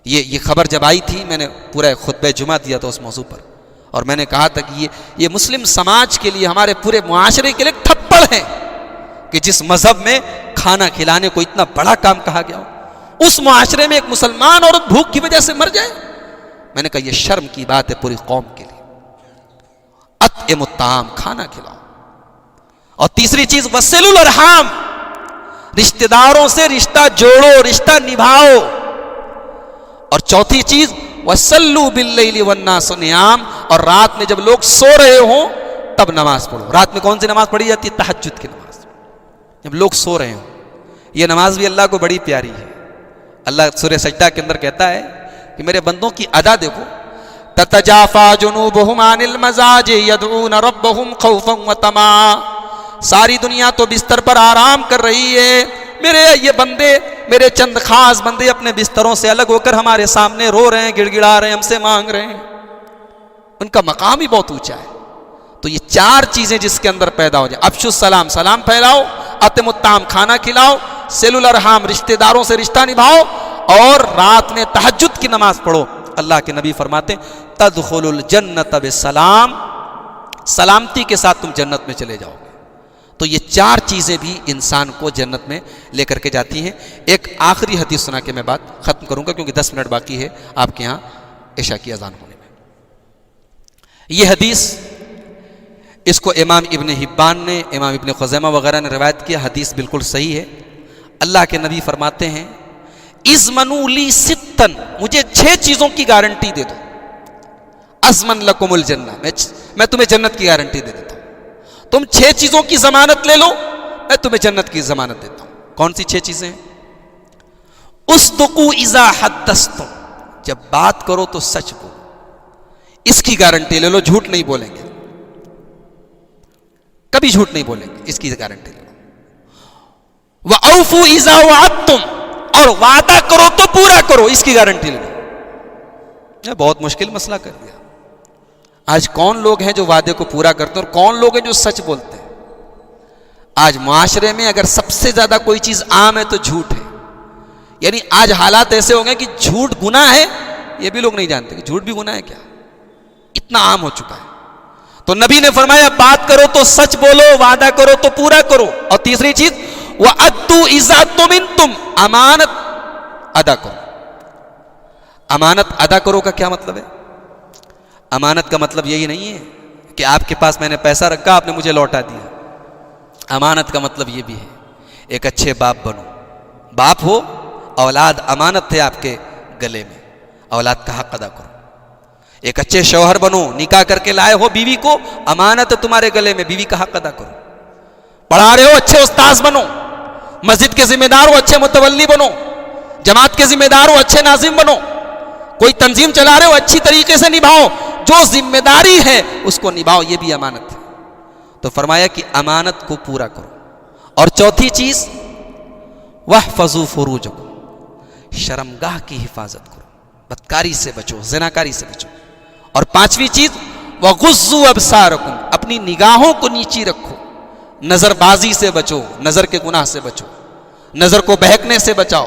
Speaker 1: یہ خبر جب آئی تھی، میں نے پورا خطبہ جمعہ دیا تھا اس موضوع پر، اور میں نے کہا تھا کہ یہ مسلم سماج کے لیے، ہمارے پورے معاشرے کے لیے تھپڑ ہے کہ جس مذہب میں کھانا کھلانے کو اتنا بڑا کام کہا گیا ہو، اس معاشرے میں ایک مسلمان عورت بھوک کی وجہ سے مر جائے۔ میں نے کہا یہ شرم کی بات ہے پوری قوم کے لیے۔ اطعموا الطعام، کھانا کھلاؤ۔ اور تیسری چیز وصلوا الارحام، رشتہ داروں سے رشتہ جوڑو، رشتہ نبھاؤ۔ اور چوتھی چیز وصلوا باللیل والناس نیام، اور رات میں جب لوگ سو رہے ہوں تب نماز پڑھو۔ رات میں کون سی نماز پڑھی جاتی ہے؟ تہجد کی نماز، جب لوگ سو رہے ہوں۔ یہ نماز بھی اللہ کو بڑی پیاری ہے۔ اللہ سورہ سجدہ کے اندر کہتا ہے کہ میرے بندوں کی ادا دیکھو، تتجافا جنوبہم عن المضاجع یدعون ربہم خوفا وطمعا، ساری دنیا تو بستر پر آرام کر رہی ہے، میرے یہ بندے، میرے چند خاص بندے اپنے بستروں سے الگ ہو کر ہمارے سامنے رو رہے ہیں، گڑ گڑا رہے ہیں، ہم سے مانگ رہے ہیں۔ ان کا مقام ہی بہت اونچا ہے۔ تو یہ چار چیزیں جس کے اندر پیدا ہو جائے، افشوا السلام، سلام پھیلاؤ، اطعموا الطعام، کھانا کھلاؤ، صلوا الارحام، رشتہ داروں سے رشتہ نبھاؤ، اور رات میں تہجد کی نماز پڑھو۔ اللہ کے نبی فرماتے ہیں تدخل الجنت بسلام، سلامتی کے ساتھ تم جنت میں چلے جاؤ گے۔ تو یہ چار چیزیں بھی انسان کو جنت میں لے کر کے جاتی ہیں۔ ایک آخری حدیث سنا کے میں بات ختم کروں گا، کیونکہ 10 منٹ باقی ہے آپ کے ہاں عشاء کی اذان ہونے میں۔ یہ حدیث، اس کو امام ابن حبان نے، امام ابن خزیمہ وغیرہ نے روایت کیا، حدیث بالکل صحیح ہے۔ اللہ کے نبی فرماتے ہیں اضمنوا لی ستن، مجھے 6 چیزوں کی گارنٹی دے دو، اضمن لکم الجنہ، میں تمہیں جنت کی گارنٹی دے دیتا ہوں، تم 6 چیزوں کی ضمانت لے لو، میں تمہیں جنت کی ضمانت دیتا ہوں۔ کون سی 6 چیزیں ہیں؟ اصدقوا اذا حدثتم، جب بات کرو تو سچ بولو، اس کی گارنٹی لے لو، جھوٹ نہیں بولیں گے، کبھی جھوٹ نہیں بولیں گے، اس کی گارنٹی لے لو۔ وَأَوْفُوا إِذَا وَعَدتُّمْ، اور وعدہ کرو تو پورا کرو، اس کی گارنٹی لے لو۔ یہ بہت مشکل مسئلہ کر دیا. آج کون لوگ ہیں جو وعدے کو پورا کرتے ہیں اور کون لوگ ہیں جو سچ بولتے ہیں؟ آج معاشرے میں اگر سب سے زیادہ کوئی چیز عام ہے تو جھوٹ ہے. یعنی آج حالات ایسے ہو گئے کہ جھوٹ گناہ ہے یہ بھی لوگ نہیں جانتے کہ جھوٹ بھی گناہ ہے کیا. اتنا عام ہو چکا ہے. تو نبی نے فرمایا بات کرو تو سچ بولو, وعدہ کرو تو پورا کرو. اور تیسری چیز وَأَدُّوا إِذَا تُمِنْتُمْ, امانت ادا کرو. امانت ادا کرو کا کیا مطلب ہے؟ امانت کا مطلب یہی نہیں ہے کہ آپ کے پاس میں نے پیسہ رکھا آپ نے مجھے لوٹا دیا. امانت کا مطلب یہ بھی ہے ایک اچھے باپ بنو. باپ ہو, اولاد امانت ہے آپ کے گلے میں, اولاد کا حق ادا کرو. ایک اچھے شوہر بنو, نکاح کر کے لائے ہو بیوی کو, امانت ہے تمہارے گلے میں, بیوی کا حق ادا کرو. پڑھا رہے ہو, اچھے استاذ بنو. مسجد کے ذمہ دار ہو, اچھے متولی بنو. جماعت کے ذمہ دار ہو, اچھے ناظم بنو. کوئی تنظیم چلا رہے ہو, اچھی طریقے سے نبھاؤ. جو ذمہ داری ہے اس کو نبھاؤ, یہ بھی امانت ہے. تو فرمایا کہ امانت کو پورا کرو. اور چوتھی چیز وَاحْفَظُوا فُرُوجَكُمْ, شرمگاہ کی حفاظت کرو, بدکاری سے بچو, زناکاری سے بچو. اور پانچویں چیز وَغُضُّوا أَبْصَارَكُمْ, اپنی نگاہوں کو نیچی رکھو, نظر بازی سے بچو, نظر کے گناہ سے بچو, نظر کو بہکنے سے بچاؤ.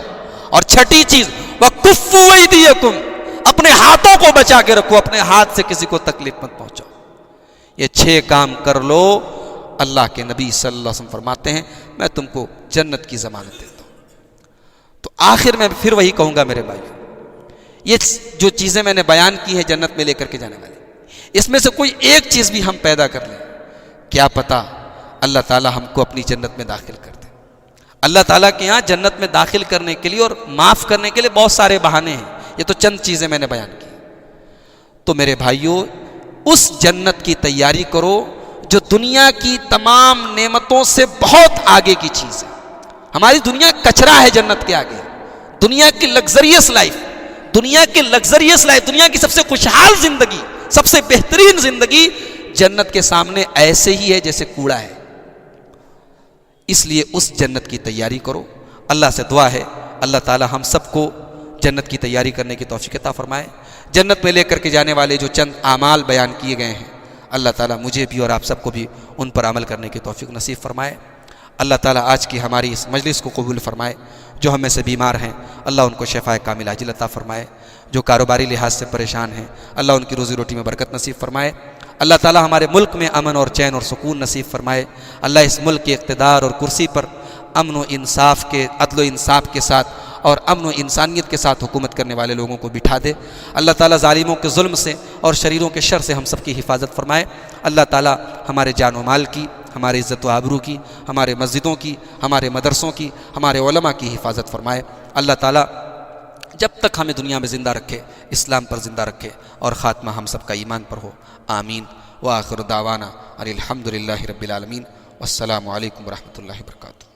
Speaker 1: اور چھٹی چیز وَكُفُّوا أَيْدِيَكُمْ, اپنے ہاتھوں کو بچا کے رکھو, اپنے ہاتھ سے کسی کو تکلیف مت پہنچاؤ. یہ 6 کام کر لو, اللہ کے نبی صلی اللہ علیہ وسلم فرماتے ہیں میں تم کو جنت کی ضمانت دیتا ہوں. تو آخر میں پھر وہی کہوں گا میرے بھائیو, یہ جو چیزیں میں نے بیان کی ہیں جنت میں لے کر کے جانے والی, اس میں سے کوئی ایک چیز بھی ہم پیدا کر لیں, کیا پتہ اللہ تعالیٰ ہم کو اپنی جنت میں داخل کر دے. اللہ تعالیٰ کے یہاں جنت میں داخل کرنے کے لیے اور معاف کرنے کے لیے بہت سارے بہانے ہیں. یہ تو چند چیزیں میں نے بیان کی. تو میرے بھائیو اس جنت کی تیاری کرو جو دنیا کی تمام نعمتوں سے بہت آگے کی چیز ہے. ہماری دنیا کچرا ہے جنت کے آگے. دنیا کی لگزریس لائف, دنیا کی سب سے خوشحال زندگی, سب سے بہترین زندگی جنت کے سامنے ایسے ہی ہے جیسے کوڑا ہے. اس لیے اس جنت کی تیاری کرو. اللہ سے دعا ہے اللہ تعالی ہم سب کو جنت کی تیاری کرنے کی توفیق عطا فرمائے. جنت میں لے کر کے جانے والے جو چند اعمال بیان کیے گئے ہیں اللہ تعالیٰ مجھے بھی اور آپ سب کو بھی ان پر عمل کرنے کی توفیق نصیب فرمائے. اللہ تعالیٰ آج کی ہماری اس مجلس کو قبول فرمائے. جو ہم میں سے بیمار ہیں اللہ ان کو شفائے کامل عاجل عطا فرمائے. جو کاروباری لحاظ سے پریشان ہیں اللہ ان کی روزی روٹی میں برکت نصیب فرمائے. اللہ تعالیٰ ہمارے ملک میں امن اور چین اور سکون نصیب فرمائے. اللہ اس ملک کے اقتدار اور کرسی پر امن و انصاف کے, عدل و انصاف کے ساتھ اور امن و انسانیت کے ساتھ حکومت کرنے والے لوگوں کو بٹھا دے. اللہ تعالیٰ ظالموں کے ظلم سے اور شریروں کے شر سے ہم سب کی حفاظت فرمائے. اللہ تعالیٰ ہمارے جان و مال کی, ہمارے عزت و آبرو کی, ہمارے مسجدوں کی, ہمارے مدرسوں کی, ہمارے علماء کی حفاظت فرمائے. اللہ تعالیٰ جب تک ہمیں دنیا میں زندہ رکھے اسلام پر زندہ رکھے اور خاتمہ ہم سب کا ایمان پر ہو. آمین. وآخر دعوانا الحمد للہ رب العالمین. والسلام علیکم ورحمۃ اللہ وبرکاتہ.